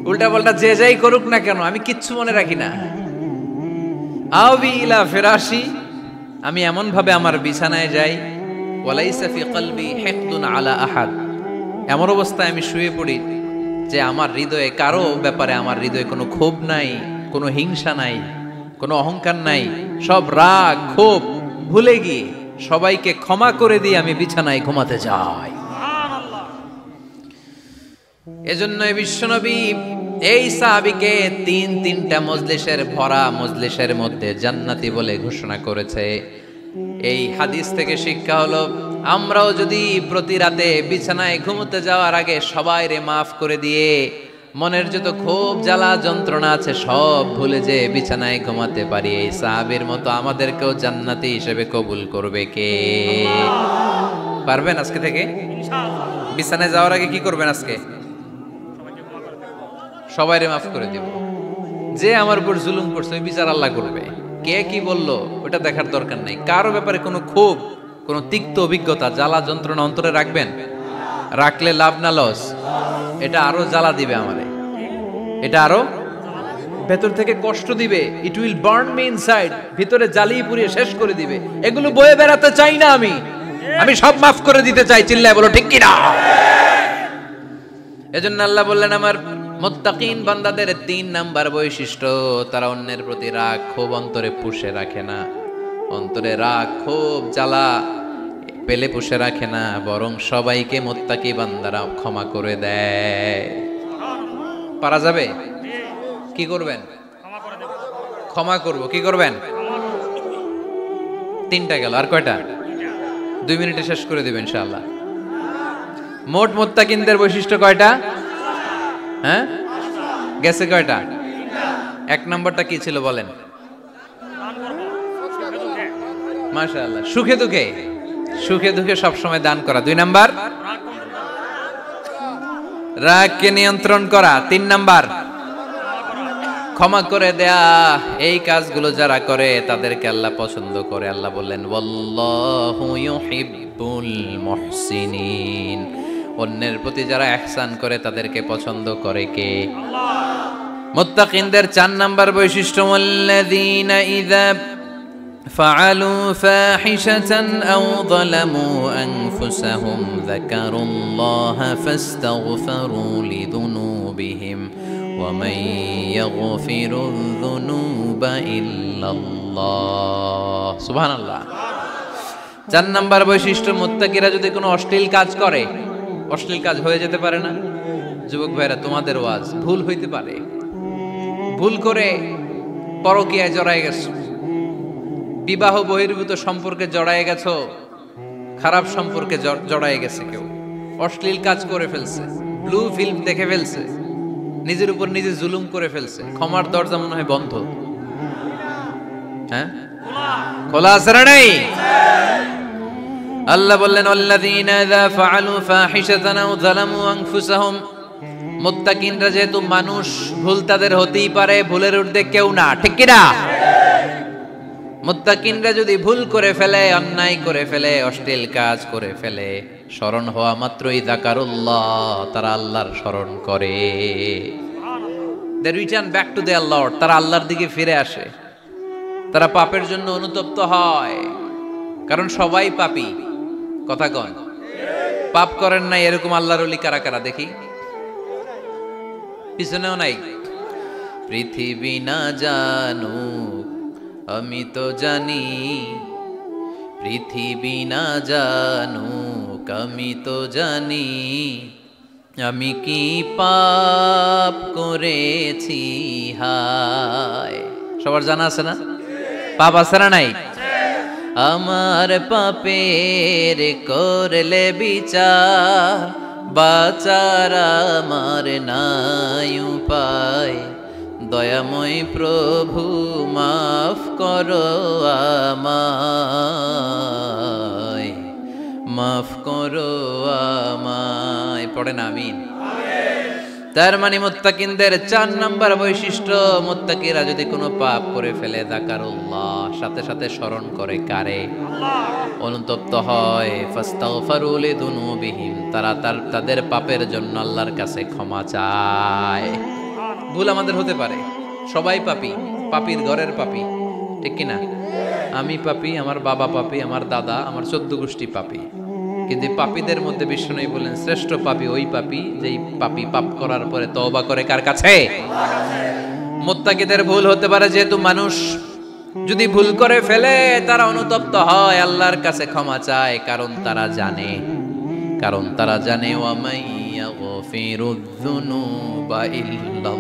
উল্টা পাল্টা যে যাই করুক না কেন, আমি কিচ্ছু মনে রাখি না। আবি ইলা ফিরাশি, আমি এমন ভাবে আমার বিছানায় যাই, ওয়ালাইসা ফি কলবি হিকদুন আলা আহাদ, এমন অবস্থায় আমি শুয়ে পড়ি যে আমার হৃদয়ে কারো ব্যাপারে আমার হৃদয়ে কোনো ক্ষোভ নাই, কোনো হিংসা নাই, কোনো অহংকার নাই। সব রাগ ক্ষোভ ভুলে গিয়ে সবাইকে ক্ষমা করে দিয়ে আমি বিছানায় ঘুমাতে যাই। এজন্য বিশ্বনবী এই সাহাবীকে 3টা মজলিসের ভরা মজলিসের মধ্যে জান্নাতি বলে ঘোষণা করেছে। এই হাদিস থেকে শিক্ষা হলো, আমরাও যদি প্রতি রাতে বিছানায় ঘুমোতে যাওয়ার আগে সবাই রে মাফ করে দিয়ে মনের যত ক্ষোভ জ্বালা যন্ত্রণা আছে সব ভুলে যে বিছানায় ঘুমাতে পারি, এই সাহাবীর মতো আমাদেরকেও জান্নাতি হিসেবে কবুল করবে কে? পারবেন আজকে থেকে? বিছানায় যাওয়ার আগে কি করবেন? আজকে সবাইরে মাফ করে দেব। যে আমার উপর জুলুম করছে ওই বিচার আল্লাহ করবে। কে কি বললো ওটা দেখার দরকার নাই। কারো ব্যাপারে কোনো ক্ষোভ, কোনো তিক্ত অভিজ্ঞতা, জ্বালা যন্ত্রণা অন্তরে রাখবেন? রাখলে লাভ না লস? এটা আরো জ্বালা দিবে আমারে, এটা আরো ভেতর থেকে কষ্ট দিবে। It will burn me inside, ভিতরে জ্বালিয়ে পুড়িয়ে শেষ করে দিবে। এগুলো বয়ে বেড়াতে চাই না আমি সব মাফ করে দিতে চাই। চিল্লায় বলো ঠিক কিনা? এজন্য আল্লাহ বললেন, আমার মুত্তাকিন বান্দাদের 3 নাম্বার বৈশিষ্ট্য, তারা অন্যের প্রতি রাগ ক্ষোভ অন্তরে পুষে রাখে না। অন্তরে রাগ ক্ষোভ জ্বালা পেলে পুষে রাখে না, বরং সবাইকে মুত্তাকি বান্দারা ক্ষমা করে দেয়। পারা যাবে? কি করবেন? ক্ষমা করব। কি করবেন? 3টা গেল, আর কয়টা? 2 মিনিটে শেষ করে দিবেন ইনশাআল্লাহ। মোট মুত্তাকিনদের বৈশিষ্ট্য কয়টা? হ্যাঁ, গেছে কয়টা? 1 নম্বরটা কি ছিল বলেন? মাশাআল্লাহ, সুখে দুঃখে, সুখে দুঃখে সবসময় দান করা। 2 নাম্বার রাগকে নিয়ন্ত্রণ করা। 3 নাম্বার ক্ষমা করে দেয়া। এই কাজগুলো যারা করে তাদেরকে আল্লাহ পছন্দ করে। আল্লাহ বললেন, ওয়াল্লাহু ইউহিব্বুল মুহসিনিন, অন্যের প্রতি যারা ইহসান করে তাদেরকে পছন্দ করে কে? আল্লাহ। মুত্তাকিনদের 4 নাম্বার বৈশিষ্ট্য, ওয়াল্লাযীনা ইযা فعلوا فاحشة أو ظلموا أنفسهم ذكروا الله فاستغفروا لذنوبهم ومن يغفر الذنوب إلا الله سبحان الله 4 নম্বর বৈশিষ্ট্য মুত্তাকিরা যদি কোনো অশ্লীল কাজ করে, অশ্লীল কাজ হয়ে যেতে পারে না যুবক ভাইরা, তোমাদের ওয়াজ ভুল হইতে পারে, ভুল করে পরকীয়ায় জড়ায় গেছো, বিবাহ বহির্ভূত সম্পর্কে জড়ায় গেছো, খারাপ সম্পর্কে জড়ায় গেছে, কেউ অশ্লীল কাজ করে ফেলছে, ব্লু ফিল্ম দেখে ফেলছে, নিজের উপর নিজে জুলুম করে ফেলছে, ক্ষমার দরজা মনে হয় বন্ধ। হ্যাঁ, খোলা আছে না নাই? আল্লাহ বললেন আল্লাযীনা ইযা ফাআলু ফাহিশাতান আও যালামু আনফুসাহুম, মুত্তাকিনরা যেহেতু মানুষ, ভুল তাদের হতেই পারে, ভুলের ঊর্ধ্বে কেউ না, ঠিক কি না? মুত্তাকিনরা যদি ভুল করে ফেলে, অন্যায় করে ফেলে, অশ্লীল কাজ করে ফেলে, স্মরণ হওয়া মাত্রই যাকারুল্লাহ, তারা আল্লাহর স্মরণ করে। They return back to their lord, তারা আল্লাহর দিকে ফিরে আসে, তারা পাপের জন্য অনুতপ্ত হয়, কারণ সবাই পাপী। কথা কন, পাপ করেন নাই এরকম আল্লাহর ওলি কারা কারা দেখি? পিছনেও নাই। পৃথিবী না জানুক আমি তো জানি, পৃথিবী না জানুক আমি তো জানি, আমি কি পাপ করেছি হায়। সবার জানা আছে না? পাপ আছে না নাই? আমার পাপের করলে বিচার, বাচার আমার নাই উপায়, দয়াময় প্রভু মাফ করো আমায়, মাফ করো আমায়। পড়েন আমিন। তার মানে মুত্তাকিনদের 4 নম্বর বৈশিষ্ট্য, মুত্তাকিরা যদি কোনো পাপ করে ফেলে যাকারুল্লাহ, সাথে সাথে স্মরণ করে কারে? অনুতপ্ত হয়। ফাস্তাগফারু লিযুনুবিহিম, তারা তাদের পাপের জন্য আল্লাহর কাছে ক্ষমা চায়। ভুল আমাদের হতে পারে, সবাই পাপী, পাপীর ঘরের পাপী, ঠিক কি না? আমি পাপী, আমার বাবা পাপী, আমার দাদা, আমার 14 গোষ্ঠী পাপী। কিন্তু পাপীদের মধ্যে বিষ্ণু বলেন শ্রেষ্ঠ পাপী ওই পাপী যেই পাপী পাপ করার পরে তওবা করে কার কাছে? মুত্তাকিদের ভুল হতে পারে, যেহেতু মানুষ, যদি ভুল করে ফেলে তারা অনুতপ্ত হয়, আল্লাহর কাছে ক্ষমা চায়, কারণ তারা জানে ওয়া মাইয়া গফিরুয যুনুবা ইল্লাল্লাহ।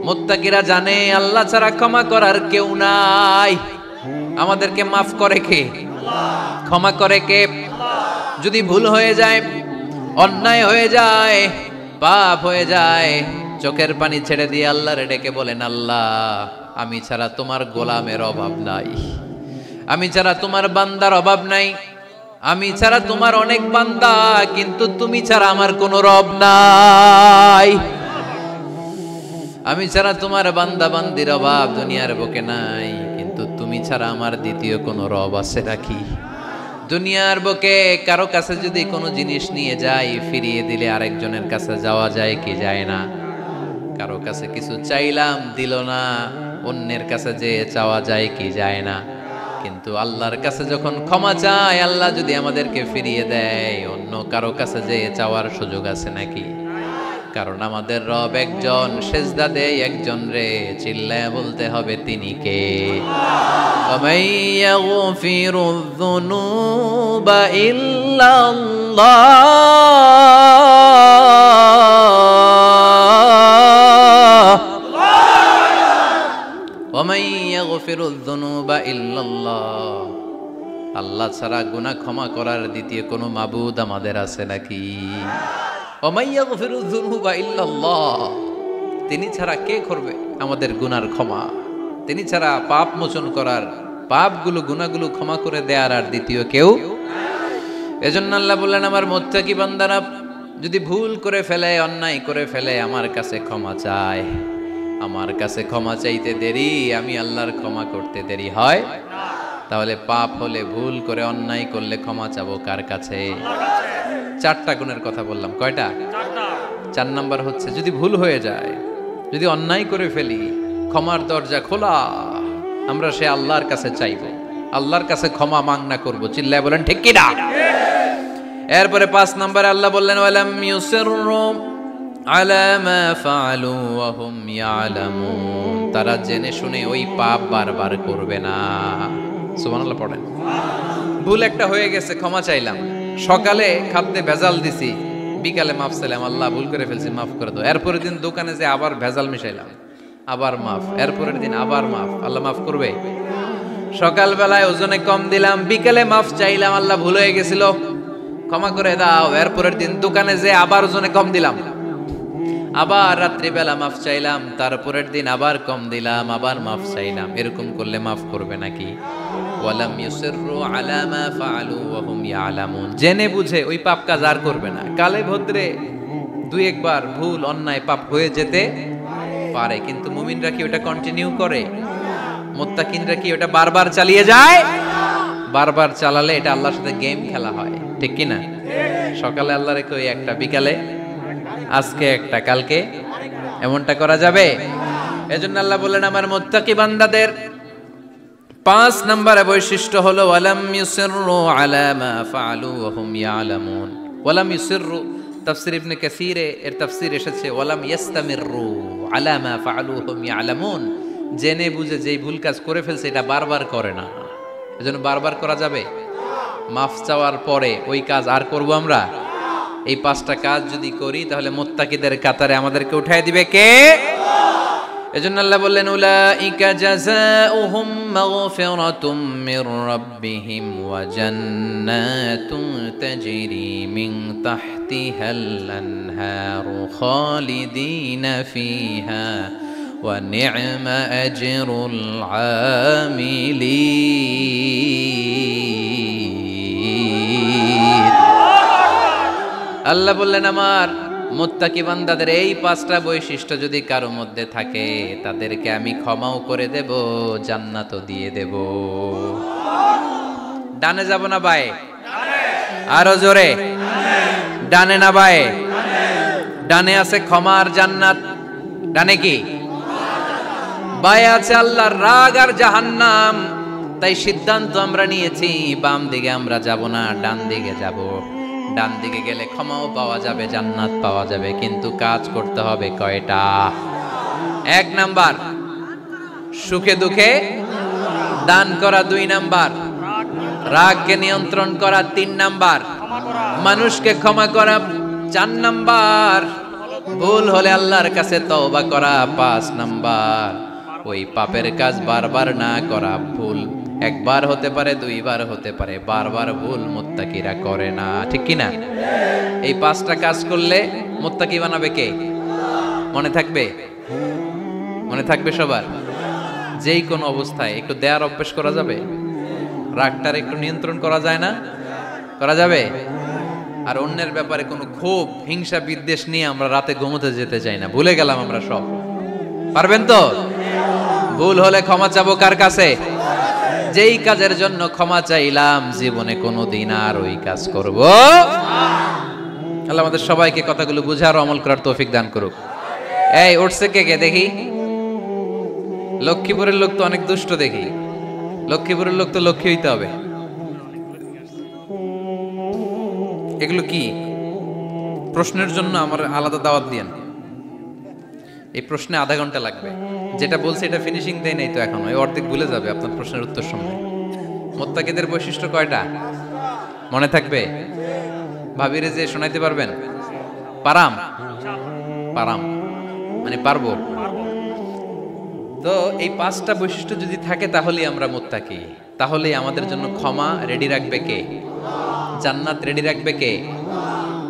মুত্তাকিরা জানে আল্লাহ ছাড়া ক্ষমা করার কেউ নাই। আমাদেরকে মাফ করে কে? ক্ষমা করে কে? যদি ভুল হয়ে যায়, অন্যায় হয়ে যায়, পাপ হয়ে যায়, চোখের পানি ছেড়ে দিয়ে আল্লাহরে ডেকে বলেন, আল্লাহ আমি ছাড়া তোমার গোলামের অভাব নাই, আমি ছাড়া তোমার বান্দার অভাব নাই, আমি ছাড়া তোমার অনেক বান্দা, কিন্তু তুমি ছাড়া আমার কোনো রব নাই। আমি ছাড়া তোমার বান্দা বান্দির অভাব দুনিয়ার বুকে নাই, কিন্তু তুমি ছাড়া আমার দ্বিতীয় কোনো রব আছে নাকি? দুনিয়ার বুকে কারো কাছে যদি কোনো জিনিস নিয়ে যাই, ফিরিয়ে দিলে আরেকজনের কাছে যাওয়া যায় কি যায় না? কারো কাছে কিছু চাইলাম দিল না, অন্যের কাছে যে চাওয়া যায় কি যায় না? কিন্তু আল্লাহর কাছে যখন ক্ষমা চাই, আল্লাহ যদি আমাদেরকে ফিরিয়ে দেয়, অন্য কারো কাছে যে চাওয়ার সুযোগ আছে নাকি? কারণ আমাদের রব একজন, সেজদা দেয় একজন রে, চিল্লায় বলতে হবে তিনি কে? ওয়ামাইয়াগফিরুয যুনুবা ইল্লাল্লাহ, ওয়ামাইয়াগফিরুয যুনুবা ইল্লাল্লাহ। আল্লাহ ছাড়া গুনাহ ক্ষমা করার দ্বিতীয় কোনো মাবুদ আমাদের আছে নাকি? তিনি ছাড়া কে করবে আমাদের গুনার ক্ষমা? তিনি ছাড়া পাপ মোচন করার, পাপগুলো গুনাহগুলো ক্ষমা করে দেয়ার আর দ্বিতীয় কেউ। এজন্য আল্লাহ বললেন, আমার মুত্তাকি বান্দারা যদি ভুল করে ফেলে, অন্যায় করে ফেলে, আমার কাছে ক্ষমা চায়। আমার কাছে ক্ষমা চাইতে দেরি, আমি আল্লাহর ক্ষমা করতে দেরি হয়? তাহলে পাপ হলে, ভুল করে অন্যায় করলে ক্ষমা চাবো কার কাছে? 4টা গুণের কথা বললাম, কয়টা? 4 নাম্বার হচ্ছে, যদি ভুল হয়ে যায়, যদি অন্যায় করে ফেলি, ক্ষমার দরজা খোলা, আমরা সে আল্লাহর কাছে চাইবো, আল্লাহর কাছে ক্ষমা মাংনা করব। চিল্লায় বলেন ঠিক কি না? এরপরে 5 নম্বরে আল্লাহ বললেন ওয়ালাম ইউসিররু আলা মা ফাআলু ওয়া হুম ইয়ালামুন, তারা জেনে শুনে ওই পাপ বারবার করবে না। সুবহানাল্লাহ পড়েন। ভুল একটা হয়ে গেছে, ক্ষমা চাইলাম। সকালে খাদ্যে ভেজাল দিছি, বিকালে মাফ চাইলাম, আল্লাহ ভুল করে ফেলছি, মাফ করে দাও। এরপরের দিন দোকানে যে আবার ভেজাল মিশাইলাম, আবার মাফ। এরপরের দিন আবার মাফ, আল্লাহ মাফ করবে? সকালবেলায় ওজনে কম দিলাম, বিকালে মাফ চাইলাম, আল্লাহ ভুল হয়ে গেছিল, ক্ষমা করে দাও। এরপরের দিন দোকানে যে আবার ওজনে কম দিলাম, আবার রাত্রিবেলা মাফ চাইলাম, তারপরের দিন আবার কম দিলাম, আবার মাফ চাইলাম। এরকম করলে মাফ করবে নাকি? ওয়ালাম ইউসিররু আলা মা ফাআলু ওয়া হুম ইয়ালামুন, জেনে বুঝে ওই পাপ কাজ আর করবে না। কালে ভদ্রে দুই একবার ভুল অন্যায় পাপ হয়ে যেতে পারে, কিন্তু মুমিনরা কি ওটা কন্টিনিউ করে? মুত্তাকিনরা কি ওটা বারবার চালিয়ে যায়? বারবার চালালে এটা আল্লাহর সাথে গেম খেলা হয়, ঠিক কি না? সকালে আল্লাহ রেখে ওই একটা, বিকালে আজকে একটা, কালকে এমনটা করা যাবে? এজন্য আল্লাহ বললেন আমার মুত্তাকি বান্দাদের 5 নম্বরে বৈশিষ্ট্য হলো ওয়ালাম ইউসিররু আলা মা ফাআলু ওয়া হুম ইয়ালামুন। ওয়ালাম ইউসিররু, তাফসীর ইবনে কাসীরে এর তাফসীর এসেছে ওয়ালাম ইস্তামিররু আলা মা ফাআলু ওয়া হুম ইয়ালামুন, জেনে বুঝে যেই ভুল কাজ করে ফেলছে এটা বারবার করে না। এজন্য বারবার করা যাবে? মাফ চাওয়ার পরে ওই কাজ আর করব আমরা? এই 5টা কাজ যদি করি তাহলে মুত্তাকিদের কাতারে আমাদেরকে উঠায় দিবে কে? এজন্য আল্লাহ বললেন উলাইকা জাযাউহুম মাগফিরাতুম মির রাব্বিহিম ওয়া জান্নাতুন তাজরি মিন তাহতিহাল আনহারু খালিদিনা ফিহা ওয়া নি'মা আজরুল আমিলিন। আল্লাহ বললেন আমার মুত্তাকি বান্দাদের এই 5টা বৈশিষ্ট্য যদি কারো মধ্যে থাকে তাদেরকে আমি ক্ষমাও করে দেব, জান্নাতও দিয়ে দেব। ডানে যাব না বায়ে? আরো জোরে, ডানে না বায়ে? ডানে আছে ক্ষমার জান্নাত, ডানে কি? বায়ে আছে আল্লাহর রাগ আর জাহান্নাম। তাই সিদ্ধান্ত আমরা নিয়েছি বাম দিকে আমরা যাব না, ডান দিকে যাব। ডান দিকে গেলে ক্ষমাও পাওয়া যাবে, জান্নাত পাওয়া যাবে, কিন্তু কাজ করতে হবে কয়টা? 1 নাম্বার সুখে দুঃখে দান করা, 2 নাম্বার রাগকে নিয়ন্ত্রণ করা, 3 নাম্বার মানুষকে ক্ষমা করা, 4 নাম্বার ভুল হলে আল্লাহর কাছে তওবা করা, 5 নাম্বার ওই পাপের কাজ বারবার না করা। ভুল একবার হতে পারে, 2 বার হতে পারে, বারবার ভুল মুত্তাকিরা করে না, ঠিক কি না? এই 5টা কাজ করলে মুত্তাকি বানাবে কে? মনে থাকবে? মনে থাকবে সবার? যেই কোনো অবস্থায় একটু দেয়ার অভ্যাস করা যাবে? রাগটার একটু নিয়ন্ত্রণ করা যায় না? করা যাবে? আর অন্যের ব্যাপারে কোনো ক্ষোভ, হিংসা, বিদ্বেষ নিয়ে আমরা রাতে ঘুমোতে যেতে চাই না, ভুলে গেলাম আমরা সব। পারবেন তো? ভুল হলে ক্ষমা চাবো কার কাছে? যেই কাজের জন্য ক্ষমা চাইলাম জীবনে কোনোদিন আর ওই কাজ করব। আল্লাহ আমাদের সবাইকে কথাগুলো বুঝার ও আমল করার তৌফিক দান করুক। এই উঠছে কে কে দেখি? লক্ষ্মীপুরের লোক তো অনেক দুষ্ট দেখি। লক্ষ্মীপুরের লোক তো লক্ষ্মী হইতে হবে। এগুলো কি? প্রশ্নের জন্য আমার আলাদা দাওয়াত দিয়েন। এই প্রশ্নে আধা ঘন্টা লাগবে। যেটা বলছে এটা ফিনিশিং দেয় নাই তো এখনো, এই অর্ধেক ভুলে যাবে আপনার প্রশ্নের উত্তর সময়। মুত্তাকিদের বৈশিষ্ট্য কয়টা মনে থাকবে? ভাবিরে যে শোনাইতে পারবেন? পারাম পারাম মানে পারবো তো। এই 5টা বৈশিষ্ট্য যদি থাকে তাহলেই আমরা মুত্তাকি। তাহলেই আমাদের জন্য ক্ষমা রেডি রাখবে কে? জান্নাত রেডি রাখবে কে?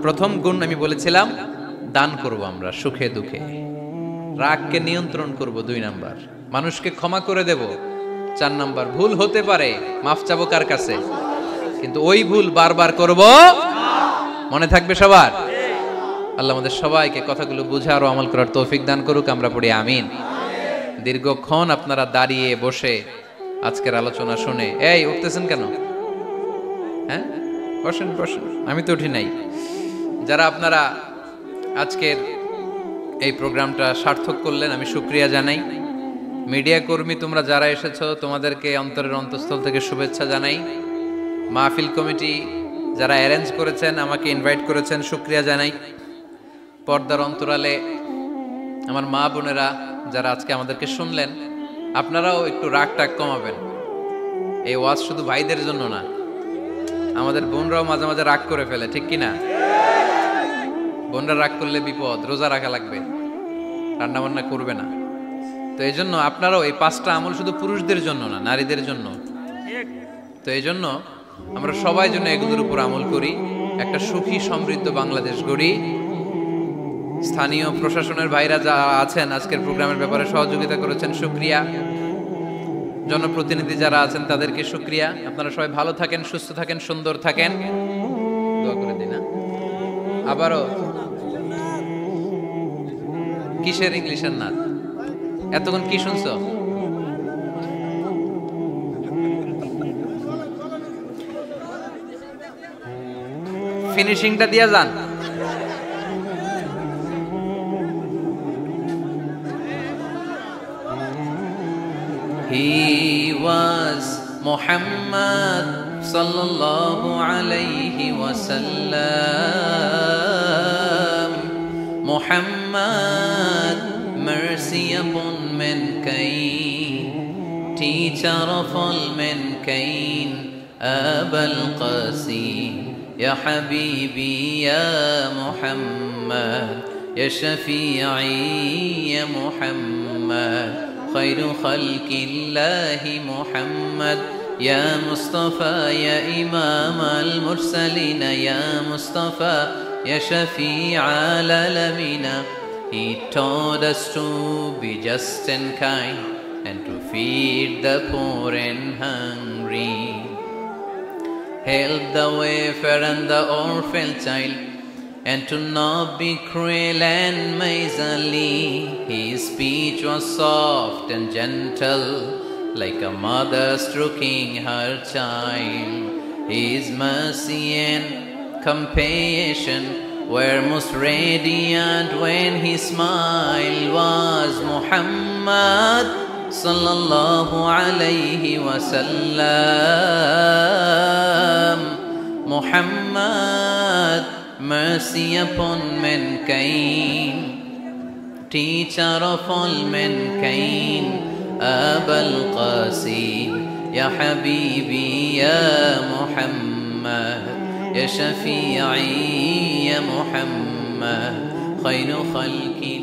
প্রথম গুণ আমি বলেছিলাম দান করব আমরা সুখে দুঃখে। রাগকে নিয়ন্ত্রণ করব 2 নাম্বার। মানুষকে ক্ষমা করে দেব 4 নাম্বার। ভুল হতে পারে, মাফ চাবো কার কাছে? কিন্তু ওই ভুল বারবার করব। মনে থাকবে সবার? আল্লাহ আমাদের সবাইকে কথাগুলো বুঝার ও আমল করার তৌফিক দান করুক। আমরা পড়ি আমিন। দীর্ঘক্ষণ আপনারা দাঁড়িয়ে বসে আজকের আলোচনা শুনে, এই উঠতেছেন কেন? হ্যাঁ বসেন বসেন, আমি তো উঠি নাই। যারা আপনারা আজকের এই প্রোগ্রামটা সার্থক করলেন আমি শুকরিয়া জানাই। মিডিয়া কর্মী তোমরা যারা এসেছো তোমাদেরকে অন্তরের অন্তঃস্থল থেকে শুভেচ্ছা জানাই। মাহফিল কমিটি যারা অ্যারেঞ্জ করেছেন, আমাকে ইনভাইট করেছেন, শুকরিয়া জানাই। পর্দার অন্তরালে আমার মা বোনেরা যারা আজকে আমাদেরকে শুনলেন, আপনারাও একটু রাগ টাগ কমাবেন। এই ওয়াজ শুধু ভাইদের জন্য না, আমাদের বোনরাও মাঝে মাঝে রাগ করে ফেলে, ঠিক কিনা? বোনরা রাগ করলে বিপদ, রোজা রাখা লাগবে, রান্না বান্না করবে না। তো এই জন্য আপনারাও, এই 5টা আমল শুধু পুরুষদের জন্য না, নারীদের জন্য। তো এই জন্য আমরা সবাই জন্য এগুলোর উপর আমল করি, একটা সুখী সমৃদ্ধ বাংলাদেশ গড়ি। স্থানীয় প্রশাসনের ভাইরা যা আছেন আজকের প্রোগ্রামের ব্যাপারে সহযোগিতা করেছেন, শুকরিয়া। জনপ্রতিনিধি যারা আছেন তাদেরকে শুকরিয়া। আপনারা সবাই ভালো থাকেন, সুস্থ থাকেন, সুন্দর থাকেন, দোয়া করে দিন। আবারও কিসের ইংলিশের নাচ? এতক্ষণ কি শুনছো? ফিনিশিংটা দিয়া যান। He was Muhammad sallallahu alayhi wa sallam. Muhammad, mercy upon mankind, teacher of all mankind, Abul Qasim, ya Habibi, ya Muhammad, ya Shafi'i, ya Muhammad, خير خلق الله محمد، يا مصطفى يا إمام المرسلين، يا مصطفى يا شفيع العالمين. He taught us to be just and kind and to feed the poor and hungry, help the wafer and the orphan child, and to not be cruel and miserly. His speech was soft and gentle, like a mother stroking her child. His mercy and compassion were most radiant when he smiled. Was Muhammad sallallahu alayhi wa sallam. Muhammad, mercy upon mankind, teacher of all mankind, Abul Qasim, ya Habibi, ya Muhammad, ya Shafi'i, ya Muhammad, khayru khalqi